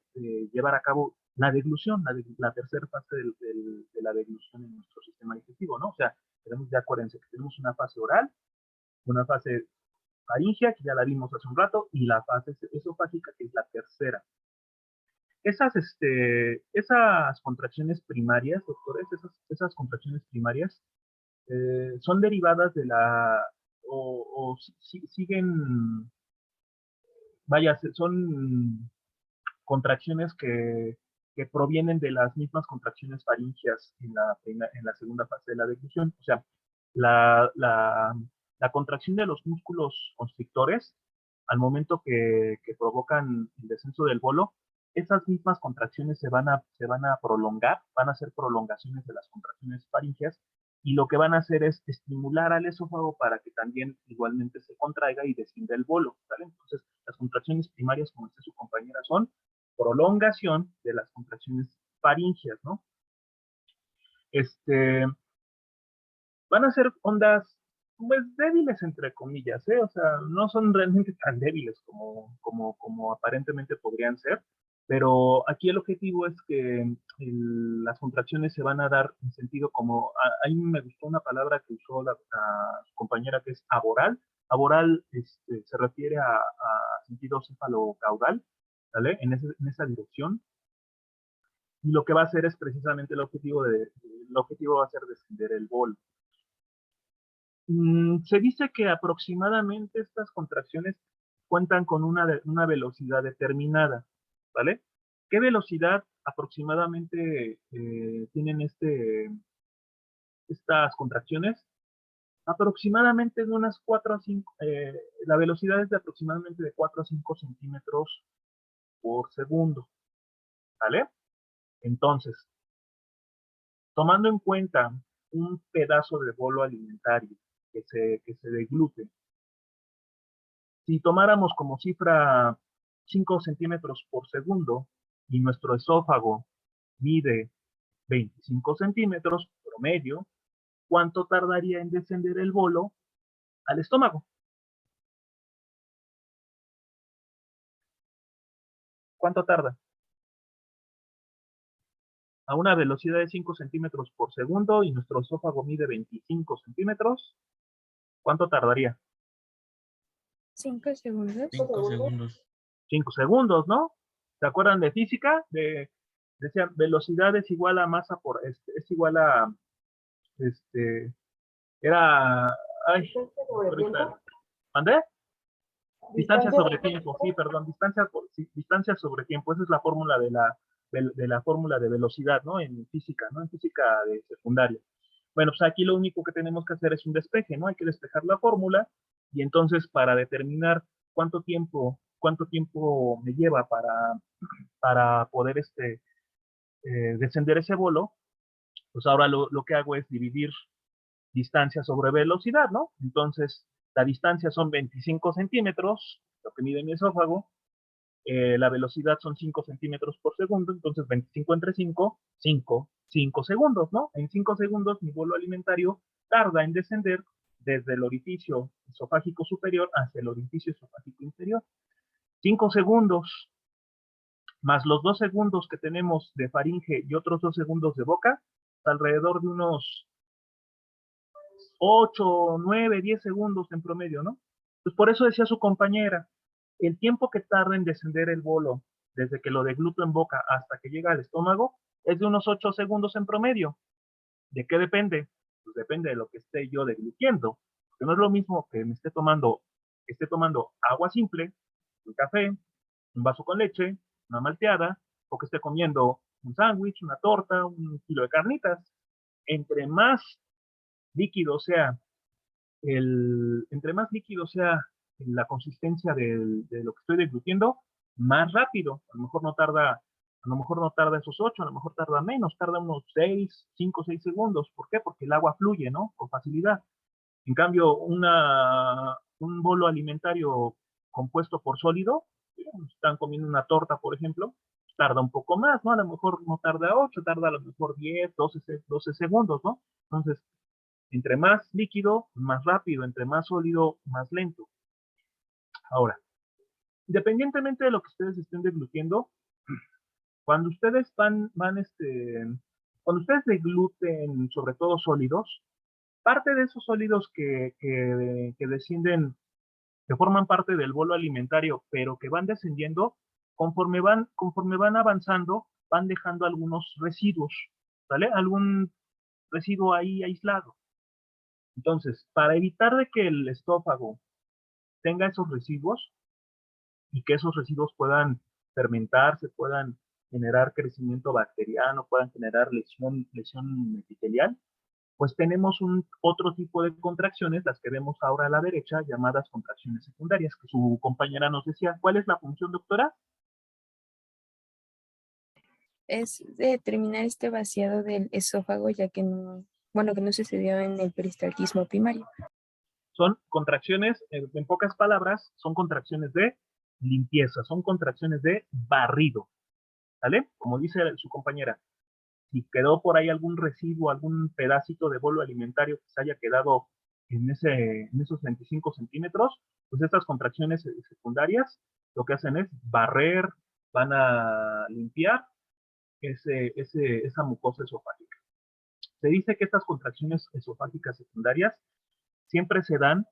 llevar a cabo la deglución, la tercera fase de la deglución en nuestro sistema digestivo, ¿no? O sea, tenemos, ya acuérdense que tenemos una fase oral, una fase faríngea, que ya la vimos hace un rato, y la fase esofágica, que es la tercera. Esas contracciones primarias, doctores, esas contracciones primarias son derivadas de o siguen, vaya, son contracciones que provienen de las mismas contracciones faríngeas en la segunda fase de la deglución. O sea, la, la, la contracción de los músculos constrictores al momento que provocan el descenso del bolo, esas mismas contracciones se van a prolongar, van a ser prolongaciones de las contracciones faríngeas, y lo que van a hacer es estimular al esófago para que también igualmente se contraiga y descienda el bolo, ¿vale? Entonces, las contracciones primarias, como dice su compañera, son prolongación de las contracciones faríngeas, ¿no? Van a ser ondas, pues, débiles, entre comillas, ¿eh? O sea, no son realmente tan débiles como aparentemente podrían ser, pero aquí el objetivo es que las contracciones se van a dar en sentido como, a mí me gustó una palabra que usó la compañera, que es aboral. Aboral se refiere a sentido céfalo-caudal, ¿vale? En esa dirección. Y lo que va a hacer es precisamente el objetivo va a ser descender el bolo. Se dice que aproximadamente estas contracciones cuentan con una velocidad determinada, ¿vale? ¿Qué velocidad aproximadamente tienen estas contracciones? Aproximadamente de unas 4 a 5, la velocidad es de aproximadamente de 4 a 5 centímetros por segundo, ¿vale? Entonces, tomando en cuenta un pedazo de bolo alimentario que se deglute, si tomáramos como cifra 5 centímetros por segundo y nuestro esófago mide 25 centímetros promedio, ¿cuánto tardaría en descender el bolo al estómago? ¿Cuánto tarda? A una velocidad de 5 centímetros por segundo y nuestro esófago mide 25 centímetros, ¿cuánto tardaría? 5 segundos. 5 segundos. 5 segundos, ¿no? ¿Se acuerdan de física? Decían, velocidad es igual a masa por, es igual a, era, ay, ¿mandé? Distancia sobre tiempo, sí, perdón, distancia sobre tiempo, esa es la fórmula de la fórmula de velocidad, ¿no? En física, ¿no? En física de secundaria. Bueno, pues aquí lo único que tenemos que hacer es un despeje, ¿no? Hay que despejar la fórmula, y entonces para determinar cuánto tiempo me lleva para poder descender ese bolo, pues ahora lo que hago es dividir distancia sobre velocidad, ¿no? Entonces, la distancia son 25 centímetros, lo que mide mi esófago, la velocidad son 5 centímetros por segundo, entonces 25 entre 5, 5 segundos, ¿no? En 5 segundos mi bolo alimentario tarda en descender desde el orificio esofágico superior hacia el orificio esofágico inferior. 5 segundos, más los 2 segundos que tenemos de faringe y otros 2 segundos de boca, alrededor de unos 8, 9, 10 segundos en promedio, ¿no? Pues por eso decía su compañera, el tiempo que tarda en descender el bolo desde que lo degluto en boca hasta que llega al estómago es de unos 8 segundos en promedio. ¿De qué depende? Pues depende de lo que esté yo deglutiendo. Porque no es lo mismo que esté tomando agua simple, un café, un vaso con leche, una malteada, o que esté comiendo un sándwich, una torta, un kilo de carnitas. Entre más líquido sea entre más líquido sea la consistencia de lo que estoy deglutiendo, más rápido. A lo mejor no tarda esos 8, a lo mejor tarda menos, tarda unos 6, 5, 6 segundos. ¿Por qué? Porque el agua fluye, ¿no? Con facilidad. En cambio, un bolo alimentario compuesto por sólido, están comiendo una torta, por ejemplo, tarda un poco más, ¿no? A lo mejor no tarda 8, tarda a lo mejor 10, 12 segundos, ¿no? Entonces, entre más líquido, más rápido, entre más sólido, más lento. Ahora, independientemente de lo que ustedes estén deglutiendo, cuando ustedes cuando ustedes degluten sobre todo sólidos, parte de esos sólidos que descienden, que forman parte del bolo alimentario, pero que van descendiendo, conforme van avanzando, van dejando algunos residuos, ¿vale? Algún residuo ahí aislado. Entonces, para evitar de que el estófago tenga esos residuos y que esos residuos puedan fermentarse, puedan generar crecimiento bacteriano, puedan generar lesión epitelial, pues tenemos otro tipo de contracciones, las que vemos ahora a la derecha, llamadas contracciones secundarias, que su compañera nos decía. ¿Cuál es la función, doctora? Es determinar este vaciado del esófago, ya que no, bueno, que no sucedió en el peristaltismo primario. Son contracciones, en pocas palabras, son contracciones de limpieza, son contracciones de barrido, ¿vale? Como dice su compañera, si quedó por ahí algún residuo, algún pedacito de bolo alimentario que se haya quedado en esos 25 centímetros, pues estas contracciones secundarias lo que hacen es barrer, van a limpiar esa mucosa esofágica. Se dice que estas contracciones esofágicas secundarias siempre se dan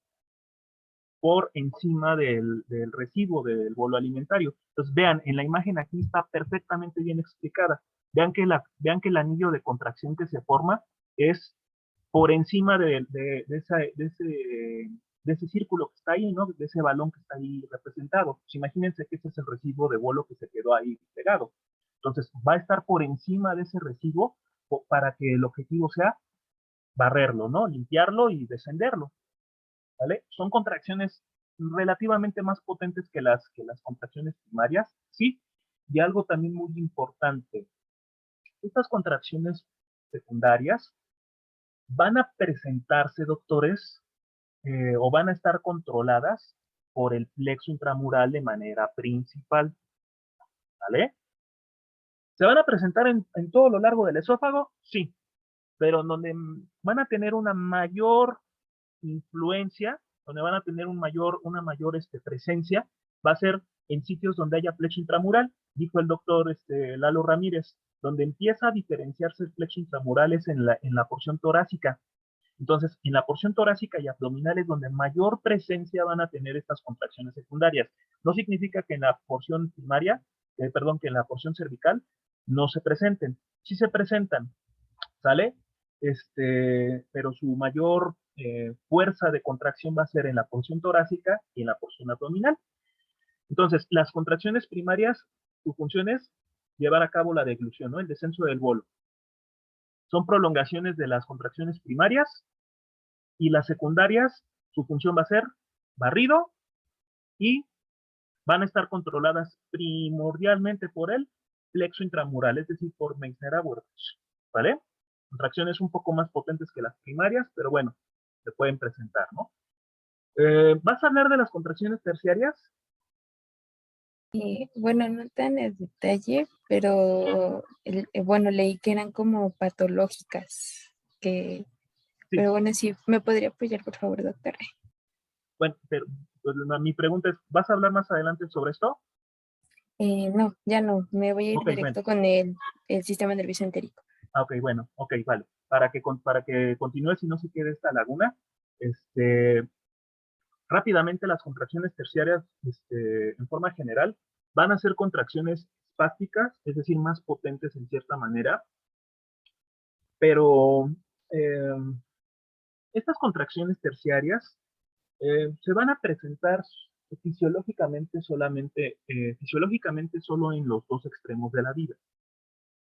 por encima del residuo del bolo alimentario. Entonces, vean, en la imagen aquí está perfectamente bien explicada. Vean vean que el anillo de contracción que se forma es por encima de ese círculo que está ahí, ¿no? De ese balón que está ahí representado. Pues imagínense que ese es el residuo de bolo que se quedó ahí pegado. Entonces, va a estar por encima de ese residuo para que el objetivo sea barrerlo, ¿no? Limpiarlo y descenderlo, ¿vale? Son contracciones relativamente más potentes que las contracciones primarias, sí. Y algo también muy importante, estas contracciones secundarias van a presentarse, doctores, o van a estar controladas por el plexo intramural de manera principal, ¿vale? ¿Se van a presentar en todo lo largo del esófago? Sí, pero donde van a tener una mayor influencia, donde van a tener una mayor presencia, va a ser en sitios donde haya plexo intramural, dijo el doctor Lalo Ramírez, donde empieza a diferenciarse el plexo intramural es en la porción torácica. Entonces, en la porción torácica y abdominal es donde mayor presencia van a tener estas contracciones secundarias. No significa que en la porción primaria, que en la porción cervical no se presenten. Sí se presentan, ¿sale? Pero su mayor fuerza de contracción va a ser en la porción torácica y en la porción abdominal. Entonces, las contracciones primarias, su función es llevar a cabo la deglución, ¿no? El descenso del bolo. Son prolongaciones de las contracciones primarias y las secundarias, su función va a ser barrido y van a estar controladas primordialmente por el plexo intramural, es decir, por Meissner-Awerbuch, ¿vale? Contracciones un poco más potentes que las primarias, pero bueno, se pueden presentar, ¿no? ¿Vas a hablar de las contracciones terciarias? Bueno, no tan en detalle, pero bueno, leí que eran como patológicas, Sí. pero bueno, sí, ¿me podría apoyar, por favor, doctora? Bueno, pero pues, mi pregunta es, ¿vas a hablar más adelante sobre esto? No, ya no, me voy a ir Ok, bueno. directo con el sistema nervioso entérico. Ok, bueno, ok, vale. Para que continúes y no se quede esta laguna, rápidamente las contracciones terciarias, en forma general, van a ser contracciones espásticas, es decir, más potentes en cierta manera, pero eh, estas contracciones terciarias se van a presentar fisiológicamente solo en los dos extremos de la vida.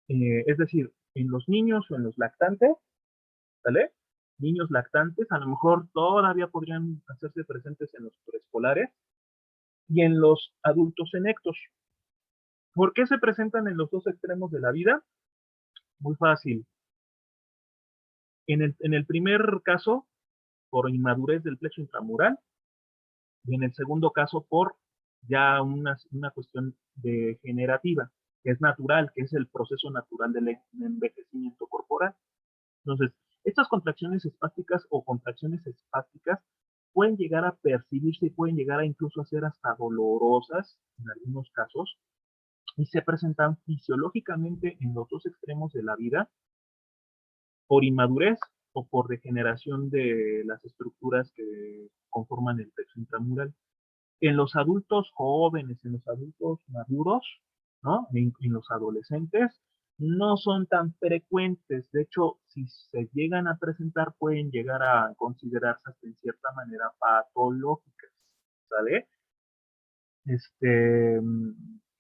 Es decir, en los niños o en los lactantes, ¿vale? Niños lactantes, a lo mejor todavía podrían hacerse presentes en los preescolares y en los adultos senectos. ¿Por qué se presentan en los dos extremos de la vida? Muy fácil. En el primer caso, por inmadurez del plexo intramural, y en el segundo caso por ya una cuestión degenerativa, que es natural, que es el proceso natural del envejecimiento corporal. Entonces, estas contracciones espásticas o contracciones espásticas pueden llegar a percibirse y pueden llegar a incluso a ser hasta dolorosas en algunos casos, y se presentan fisiológicamente en los dos extremos de la vida, por inmadurez o por degeneración de las estructuras que conforman el plexo intramural. En los adultos jóvenes, en los adultos maduros, ¿no? En los adolescentes, no son tan frecuentes. De hecho, si se llegan a presentar, pueden llegar a considerarse hasta en cierta manera patológicas, ¿sale?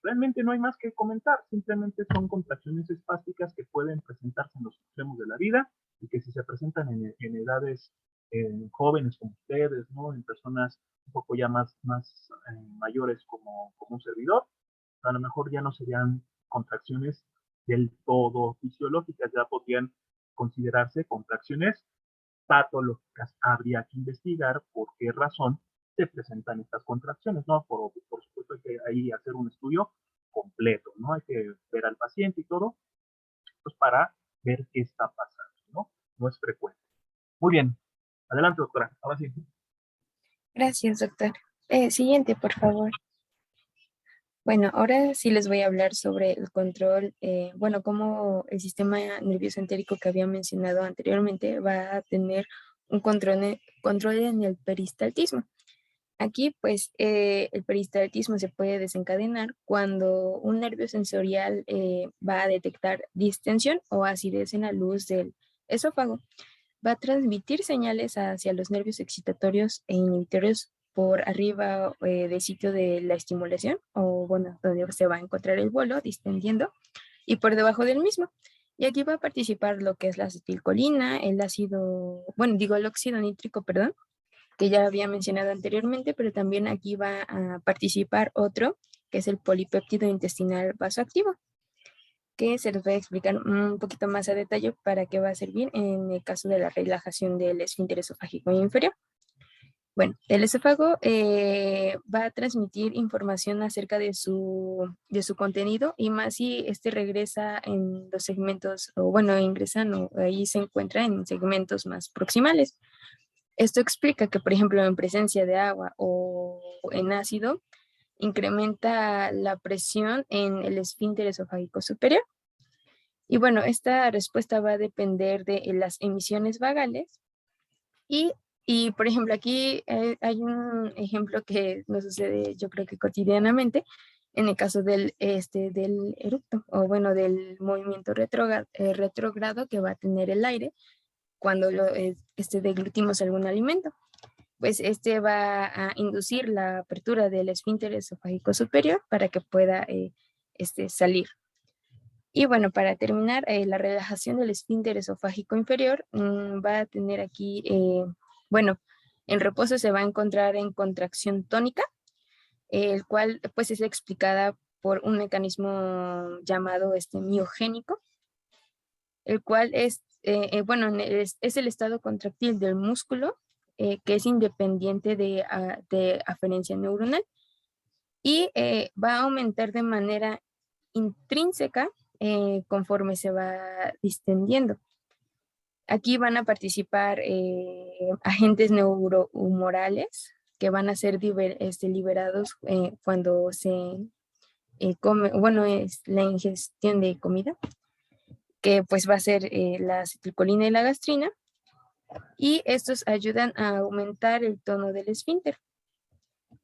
Realmente no hay más que comentar, simplemente son contracciones espásticas que pueden presentarse en los extremos de la vida y que si se presentan en edades jóvenes como ustedes, ¿no? En personas un poco ya más mayores como un servidor, a lo mejor ya no serían contracciones del todo fisiológicas, ya podrían considerarse contracciones patológicas. Habría que investigar por qué razón se presentan estas contracciones, ¿no? Por supuesto hay que ahí hacer un estudio completo, ¿no? Hay que ver al paciente y todo, pues para ver qué está pasando, ¿no? No es frecuente. Muy bien. Adelante, doctora. Ahora sí. Gracias, doctor. Siguiente, por favor. Bueno, ahora sí les voy a hablar sobre el control, bueno, cómo el sistema nervioso entérico que había mencionado anteriormente va a tener un control en el peristaltismo. Aquí, pues, el peristaltismo se puede desencadenar cuando un nervio sensorial va a detectar distensión o acidez en la luz del esófago. Va a transmitir señales hacia los nervios excitatorios e inhibitorios por arriba del sitio de la estimulación, o bueno, donde se va a encontrar el bolo distendiendo, y por debajo del mismo. Y aquí va a participar lo que es la acetilcolina, el ácido, bueno, digo el óxido nítrico, perdón, que ya había mencionado anteriormente, pero también aquí va a participar otro, que es el polipéptido intestinal vasoactivo, que se los voy a explicar un poquito más a detalle para qué va a servir en el caso de la relajación del esfínter esofágico inferior. Bueno, el esófago va a transmitir información acerca de su contenido, y más si este regresa en los segmentos, o bueno, ingresan o ahí se encuentra en segmentos más proximales. Esto explica que, por ejemplo, en presencia de agua o en ácido, incrementa la presión en el esfínter esofágico superior. Y bueno, esta respuesta va a depender de las emisiones vagales. Y por ejemplo, aquí hay un ejemplo que nos sucede, yo creo que cotidianamente, en el caso del eructo, o bueno, del movimiento retrógrado que va a tener el aire cuando deglutimos algún alimento. Pues este va a inducir la apertura del esfínter esofágico superior para que pueda salir. Y bueno, para terminar, la relajación del esfínter esofágico inferior va a tener aquí, bueno, en reposo se va a encontrar en contracción tónica, el cual pues es explicada por un mecanismo llamado miogénico, el cual es, bueno, es el estado contractil del músculo que es independiente de aferencia neuronal, y va a aumentar de manera intrínseca conforme se va distendiendo. Aquí van a participar agentes neurohumorales que van a ser liberados cuando se come, bueno, es la ingestión de comida, que pues va a ser la acetilcolina y la gastrina, y estos ayudan a aumentar el tono del esfínter.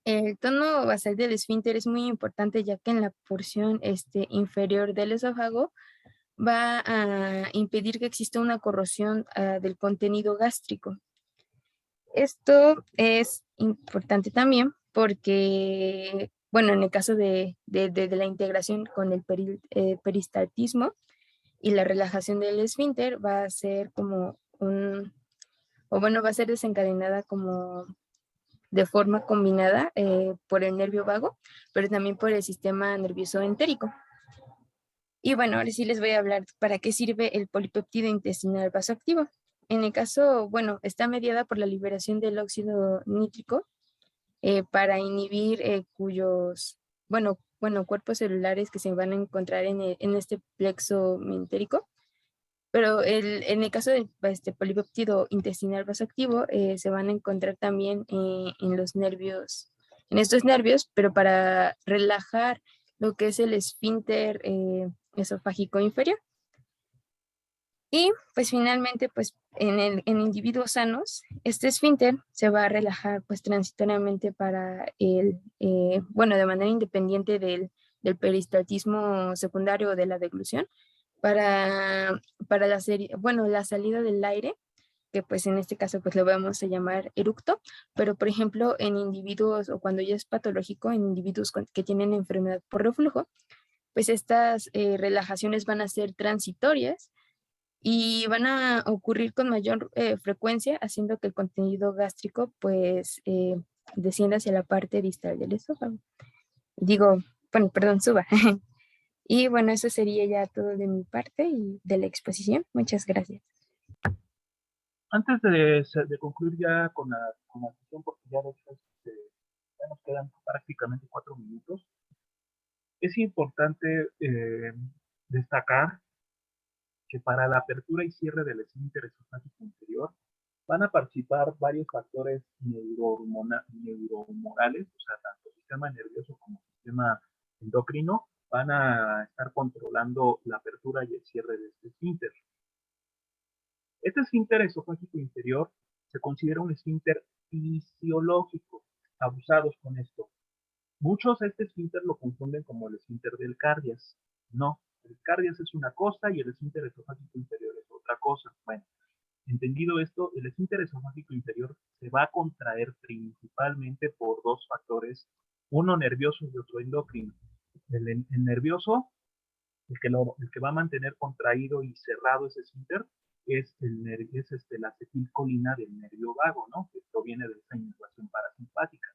El tono basal del esfínter es muy importante, ya que en la porción inferior del esófago va a impedir que exista una corrosión del contenido gástrico. Esto es importante también porque, bueno, en el caso de la integración con el peristaltismo y la relajación del esfínter, va a ser como va a ser desencadenada como de forma combinada por el nervio vago, pero también por el sistema nervioso entérico. Y bueno, ahora sí les voy a hablar para qué sirve el polipéptido intestinal vasoactivo. en el caso, bueno, está mediada por la liberación del óxido nítrico para inhibir cuerpos celulares que se van a encontrar en este plexo mentérico. Pero en el caso del polipéptido intestinal vasoactivo, se van a encontrar también en los nervios, en estos nervios, pero para relajar lo que es el esfínter esofágico inferior. Y pues finalmente, pues en individuos sanos, este esfínter se va a relajar pues transitoriamente para de manera independiente del peristaltismo secundario o de la deglución, para la salida del aire, que pues en este caso pues lo vamos a llamar eructo, pero por ejemplo en individuos o cuando ya es patológico, en individuos que tienen enfermedad por reflujo, pues estas relajaciones van a ser transitorias y van a ocurrir con mayor frecuencia, haciendo que el contenido gástrico pues descienda hacia la parte distal del esófago. Suba. Y bueno, eso sería ya todo de mi parte y de la exposición. Muchas gracias. Antes de concluir ya con la sesión, porque ya, de hecho, ya nos quedan prácticamente 4 minutos, es importante destacar que para la apertura y cierre del esfínter esofágico inferior van a participar varios factores neuromorales, o sea, tanto sistema nervioso como sistema endocrino, van a estar controlando la apertura y el cierre de este esfínter. Este esfínter esofágico inferior se considera un esfínter fisiológico. Abusados con esto. Muchos este esfínter lo confunden como el esfínter del cardias. No, el cardias es una cosa y el esfínter esofágico inferior es otra cosa. Bueno, entendido esto, el esfínter esofágico inferior se va a contraer principalmente por dos factores, uno nervioso y otro endocrino. El nervioso, el que va a mantener contraído y cerrado ese esfínter, es la acetilcolina del nervio vago, ¿no? Que proviene de esa inervación parasimpática.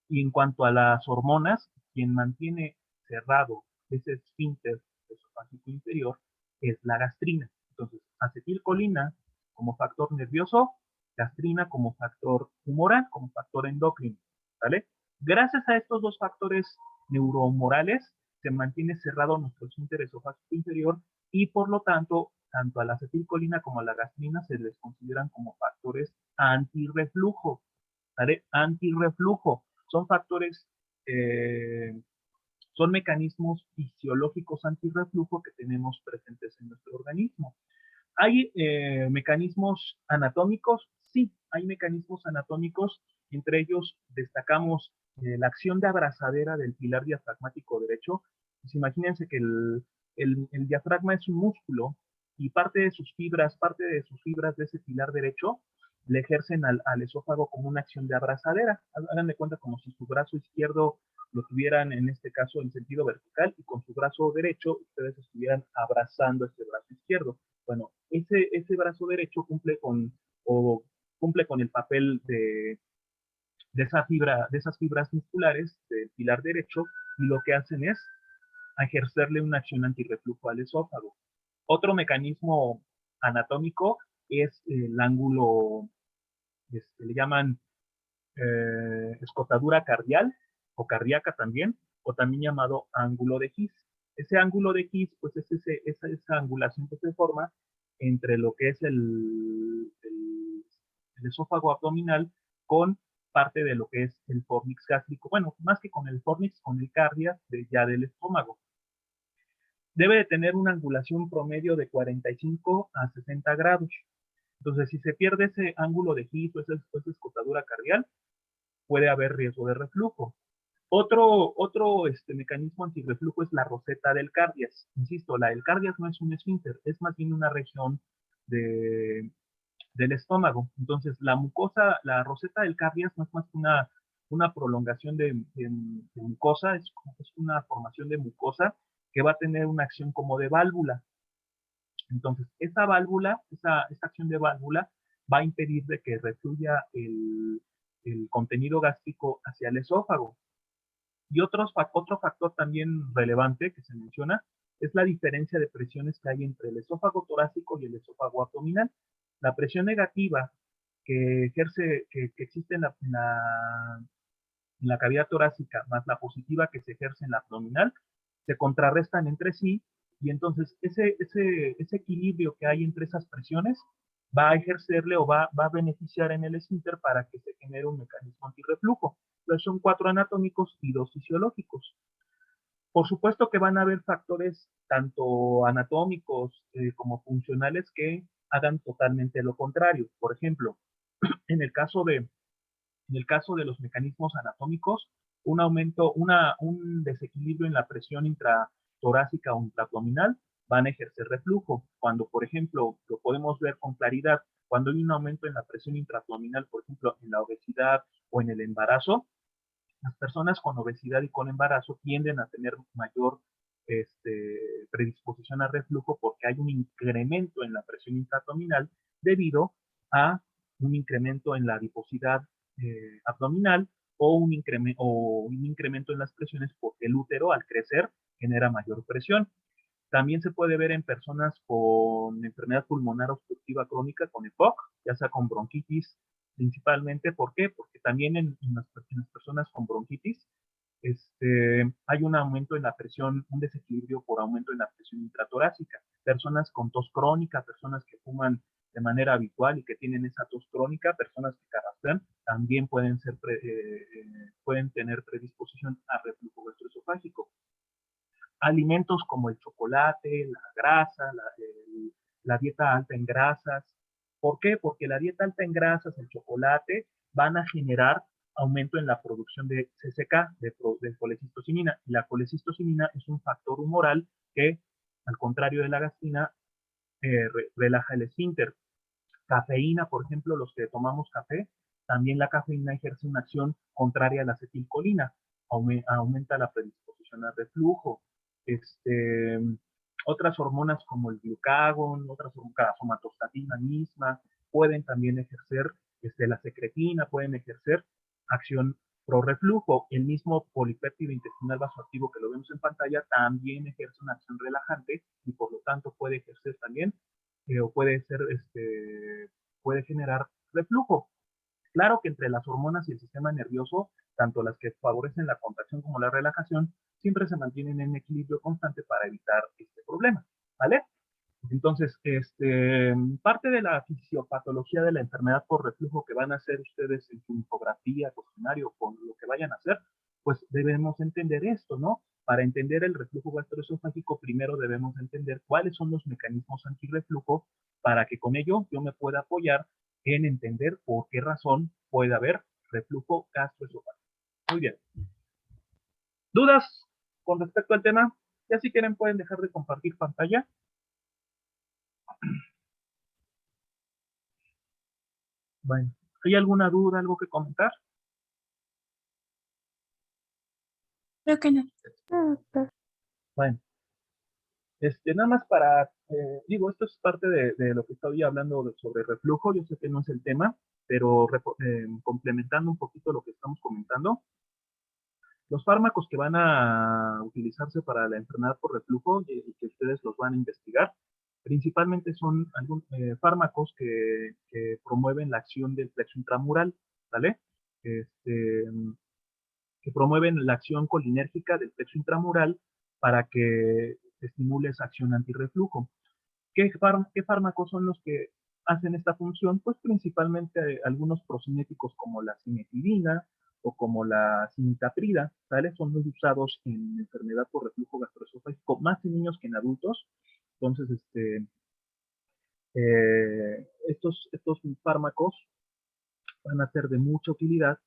Y en cuanto a las hormonas, quien mantiene cerrado ese esfínter esofágico inferior es la gastrina. Entonces, acetilcolina como factor nervioso, gastrina como factor humoral, como factor endocrino, ¿vale? Gracias a estos dos factores neuromorales, se mantiene cerrado nuestro esfínter esofágico inferior y por lo tanto a la acetilcolina como a la gastrina se les consideran como factores antirreflujo, ¿vale? Antirreflujo. Son factores, son mecanismos fisiológicos antirreflujo que tenemos presentes en nuestro organismo. ¿Hay mecanismos anatómicos? Sí, hay mecanismos anatómicos. Entre ellos destacamos la acción de abrazadera del pilar diafragmático derecho. Pues imagínense que el diafragma es un músculo y parte de sus fibras de ese pilar derecho le ejercen al esófago como una acción de abrazadera. Hagan de cuenta como si su brazo izquierdo lo tuvieran en este caso en sentido vertical y con su brazo derecho ustedes estuvieran abrazando este brazo izquierdo. Bueno, ese brazo derecho cumple con el papel de esas fibras musculares del pilar derecho y lo que hacen es ejercerle una acción antirreflujo al esófago. Otro mecanismo anatómico es el ángulo, le llaman escotadura cardial o cardíaca también, o también llamado ángulo de His. Ese ángulo de His, pues es esa angulación que se forma entre lo que es el esófago abdominal con parte de lo que es el fornix gástrico. Bueno, más que con el fornix, con el cardia ya del estómago. Debe de tener una angulación promedio de 45 a 60 grados. Entonces, si se pierde ese ángulo de His o esa escotadura cardial, puede haber riesgo de reflujo. Otro mecanismo antirreflujo es la roseta del cardias. Insisto, el cardias no es un esfínter, es más bien una región del estómago. Entonces, la roseta del cardias no es más que una prolongación de mucosa, es una formación de mucosa que va a tener una acción como de válvula. Entonces, esa acción de válvula va a impedir de que refluya el contenido gástrico hacia el esófago. Y otro factor también relevante que se menciona es la diferencia de presiones que hay entre el esófago torácico y el esófago abdominal. La presión negativa que ejerce, que existe en la cavidad torácica, más la positiva que se ejerce en la abdominal, se contrarrestan entre sí, y entonces ese equilibrio que hay entre esas presiones va a ejercerle o va a beneficiar en el esfínter para que se genere un mecanismo antirreflujo. Entonces son 4 anatómicos y 2 fisiológicos. Por supuesto que van a haber factores tanto anatómicos como funcionales que hagan totalmente lo contrario. Por ejemplo, en el caso de los mecanismos anatómicos, un desequilibrio en la presión intratorácica o intraabdominal van a ejercer reflujo. Cuando, por ejemplo, lo podemos ver con claridad, cuando hay un aumento en la presión intraabdominal, por ejemplo, en la obesidad o en el embarazo, las personas con obesidad y con embarazo tienden a tener mayor predisposición a reflujo porque hay un incremento en la presión intraabdominal debido a un incremento en la adiposidad abdominal o un incremento en las presiones porque el útero al crecer genera mayor presión. También se puede ver en personas con enfermedad pulmonar obstructiva crónica, con EPOC, ya sea con bronquitis principalmente. ¿Por qué? Porque también en las personas con bronquitis hay un aumento en la presión, un desequilibrio por aumento en la presión intratorácica. Personas con tos crónica, personas que fuman de manera habitual y que tienen esa tos crónica, personas que carraspean, también pueden tener predisposición a reflujo gastroesofágico. Alimentos como el chocolate, la grasa, la dieta alta en grasas. ¿Por qué? Porque la dieta alta en grasas, el chocolate, van a generar aumento en la producción de CCK, de colecistocinina. Y la colecistocinina es un factor humoral que, al contrario de la gastrina, relaja el esfínter. Cafeína, por ejemplo, los que tomamos café, también la cafeína ejerce una acción contraria a la acetilcolina, aumenta la predisposición al reflujo. Otras hormonas como el glucagón, la somatostatina misma, pueden también ejercer, la secretina, pueden ejercer acción prorreflujo. El mismo polipéptido intestinal vasoactivo que lo vemos en pantalla también ejerce una acción relajante y por lo tanto puede ejercer también o puede generar reflujo. Claro que entre las hormonas y el sistema nervioso, tanto las que favorecen la contracción como la relajación, siempre se mantienen en equilibrio constante para evitar este problema, ¿vale? Entonces, parte de la fisiopatología de la enfermedad por reflujo que van a hacer ustedes en su infografía, cuestionario, con lo que vayan a hacer, pues debemos entender esto, ¿no? Para entender el reflujo gastroesofágico, primero debemos entender cuáles son los mecanismos antirreflujo para que con ello yo me pueda apoyar en entender por qué razón puede haber reflujo gastroesofágico. Muy bien. ¿Dudas con respecto al tema? Ya si quieren pueden dejar de compartir pantalla. Bueno, ¿hay alguna duda, algo que comentar? Creo que no. Bueno, nada más para, digo, esto es parte de lo que estoy hablando sobre reflujo. Yo sé que no es el tema, pero complementando un poquito lo que estamos comentando, los fármacos que van a utilizarse para la enfermedad por reflujo y que ustedes los van a investigar, principalmente son fármacos que promueven la acción del plexo intramural, ¿vale? Que promueven la acción colinérgica del plexo intramural para que estimule esa acción antirreflujo. ¿Qué fármacos son los que hacen esta función? Pues principalmente algunos procinéticos como la cimetidina o como la cimitaprida, ¿sale? Son muy usados en enfermedad por reflujo gastroesofágico, más en niños que en adultos. Entonces, estos fármacos van a ser de mucha utilidad